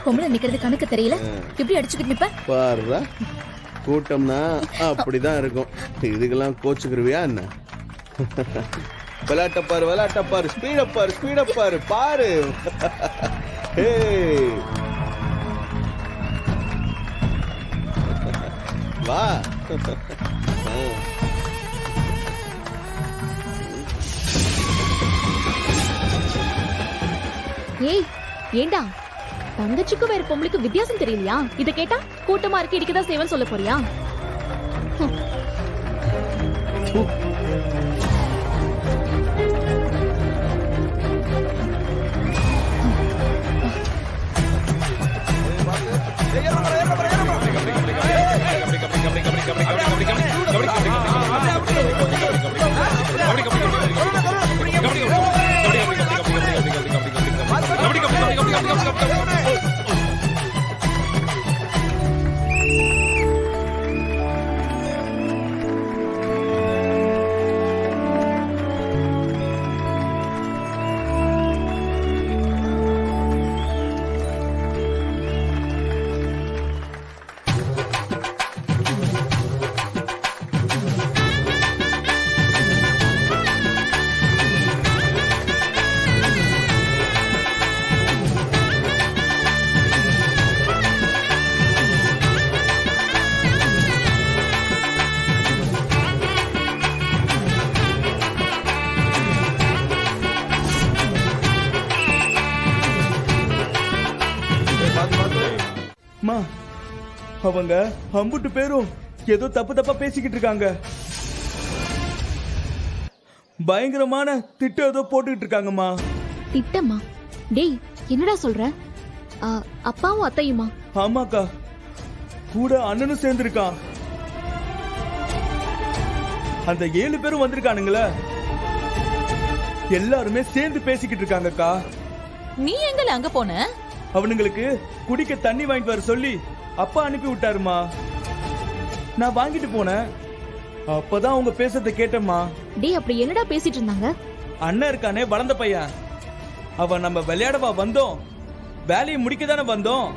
பொம்பளை நிக்கிறது கணக்கு தெரியல, எப்படி அடிச்சுக்கிட்டு நிப்ப? பாருடா, கூட்டம்னா அப்படிதான் இருக்கும். இதுக்கெல்லாம் கோச்சுக்கிருவியா என்ன? விளையாட்டப்பாரு, ஸ்பீடப்பாரு பாரு. வா. ஏய் ஏண்டா, தங்கச்சிக்கும் வேற பொம்பளைக்கு வித்தியாசம் தெரியலையா? இத கேட்டா கூட்டமா இருக்கு இடிக்கதான் செய்வன்னு சொல்ல போறியா? அவங்க அம்புட்டு பேரும் ஏதோ தப்பா பேசிக்கிட்டு இருக்காங்க. பயங்கரமான திட்டம் ஏதோ போட்டுக்கிட்டு இருக்காங்கம்மா. திட்டமா? டேய் என்னடா சொல்ற? அப்பாவும் அத்தையுமா? ஆமாக்கா, கூட அண்ணனும் சேர்ந்திருக்கான். அந்த 7 பேரும் வந்திருக்கானுங்களே, எல்லாருமே சேர்ந்து பேசிக்கிட்டு இருக்காங்கக்கா. நீ எங்கல அங்க போன? அவனுங்களுக்கு குடிக்க தண்ணி வாங்கிட்டு வர சொல்லி அப்பா அனுப்பி விட்டாருமா. நான் வாங்கிட்டு போனேன். அப்பதான் அவங்க பேசுறத கேட்டம்மா. டேய் அப்படி என்னடா பேசிட்டு இருந்தாங்க? அண்ணன் இருக்கானே வளர்ந்த பையன், அவன் நம்ம விளையாடவா வந்தோம், வேலையை முடிக்க தானே வந்தோம்,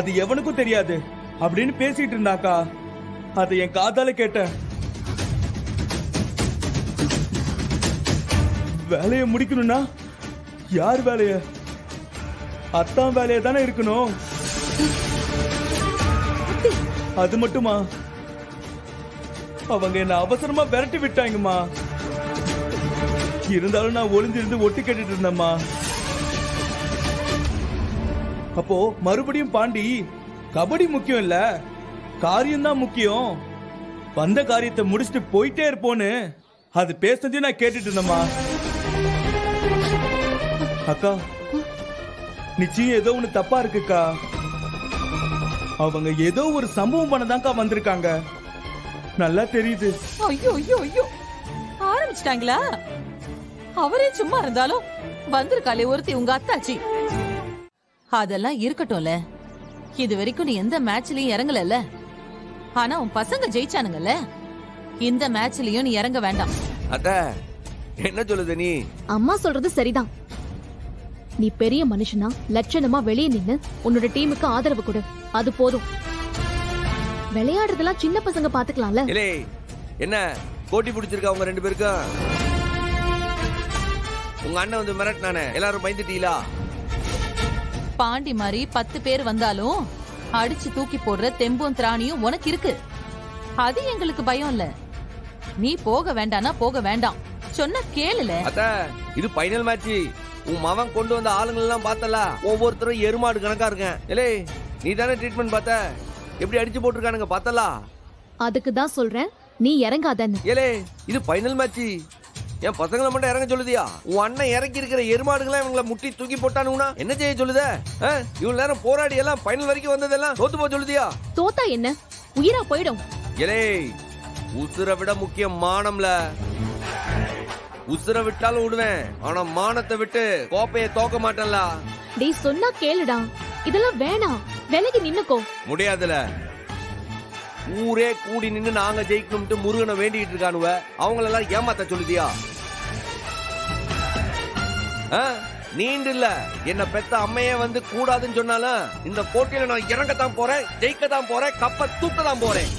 அது எவனுக்கும் தெரியாது அப்படின்னு பேசிட்டு இருந்தாக்கா. அதை என் காதால கேட்டேன். வேலையை முடிக்கணும்னா யார் வேலைய? அத்தான் வேலைய தானே இருக்கணும். அது மட்டுமா, அவங்க என்ன அவசரமா விரட்டி விட்டாங்கம்மா. இருந்தாலும் நான் ஒளிஞ்சிருந்து ஒட்டு கேட்டுட்டு இருந்தேம்மா. அப்போ மறுபடியும் பாண்டி, கபடி முக்கியம் இல்ல, காரியம் தான் முக்கியம், வந்த காரியத்தை முடிச்சுட்டு போயிட்டே இருப்போன்னு அது பேசுனதையும் நான் கேட்டுட்டு இருந்தேம்மா. அக்கா, நிச்சயம் ஏதோ ஒண்ணு தப்பா இருக்குக்கா. அவங்க ஏதோ ஒரு சம்பவம் பண்ணதாக்கா வந்திருக்காங்க, நல்லா தெரியுது. ஐயோ ஐயோ ஐயோ, ஆரம்பிச்சிட்டாங்களா? அவரே சும்மா இருந்தாலும் வந்திருக்காளே ஒருத்தி உங்க அத்தாச்சி. அதெல்லாம் இருக்கட்டும்ல, இது வரைக்கும் நீ எந்த மேட்ச்லயும் இறங்கல. ஆனா உன் பசங்க ஜெயிச்சானுங்கல்ல, இந்த மேட்ச்லயும் நீ இறங்க வேண்டாம். அத்த என்ன சொல்லுது நீ? அம்மா சொல்றது சரிதான். நீ பெரிய மனுஷனா லட்சணமா வெளியே நின்னு உன்னோட டீமுக்கு ஆதரவு கொடு, அது போதும். விளையாடுறதெல்லாம் சின்ன பசங்க பாத்துக்கலாம்ல. இலே என்ன போட்டி பிடிச்சிருக்கா உங்க ரெண்டு பேருக்கும்? உங்க அண்ணன் வந்து மிரட்டினானே, எல்லாரும் பயந்துட்டீங்களா? பாண்டி மாதிரி 10 பேர் வந்தாலும் அடிச்சு தூக்கி போடுற தெம்பும் திராணியும் உனக்கு இருக்கு. அது எங்களுக்கு பயம் இல்ல. நீ போக வேண்டானா போக வேண்டாம், சொன்ன கேளுல. அத்த இது ஃபைனல் மேட்ச். உன் மவன் கொண்டு வந்த ஆளுங்க எல்லாம் பார்த்தல, ஒவ்வொருத்தரும் எருமாடு கணக்கா இருக்கேன். இலே நீ தானே ட்ரீட்மெண்ட் பார்த்த, எப்படி அடிச்சு போட்டுருக்கானுங்க பார்த்தல? அதுக்கு தான் சொல்றேன் நீ இறங்காதன்னு. ஏலே இது ஃபைனல் மேட்ச், என் பசங்களை மட்டும் இறங்க சொல்லுதியா? உன் அண்ணன் இறக்கி இருக்கிற எருமாடுகளை இவங்களை முட்டி தூக்கி போட்டானுங்கன்னா என்ன செய்ய சொல்லுத? இவ்வளவு நேரம் போராடி எல்லாம் ஃபைனல் வரைக்கும் வந்ததெல்லாம் தோத்து போக சொல்லுதியா? தோத்தா என்ன, உயிரா போயிடும். ஏலே உசுரை விட முக்கியம் மானம்ல. உசுரை விட்டாலும் விடுவேன், ஆனா மானத்தை விட்டு கோப்பையை தோக்க மாட்டேன்ல. டேய் சொன்னா கேளுடா, இதெல்லாம் வேணாம், விலகி நின்னுக்கோ. முடியாதுல, ஊரே கூடி நின்னு நாங்க ஜெயிக்கணும்ட்டு முருகனை வேண்டிட்டு இருக்கானுவ, அவங்கள எல்லாம் ஏமாத்த சொல்லுதியா? நீண்டு இல்ல என்ன பெத்த அம்மையே வந்து கூடாதுன்னு சொன்னாலும் இந்த போட்டியில நான் இறங்கத்தான் போறேன், ஜெயிக்கத்தான் போறேன், கப்ப தூக்கத்தான் போறேன்.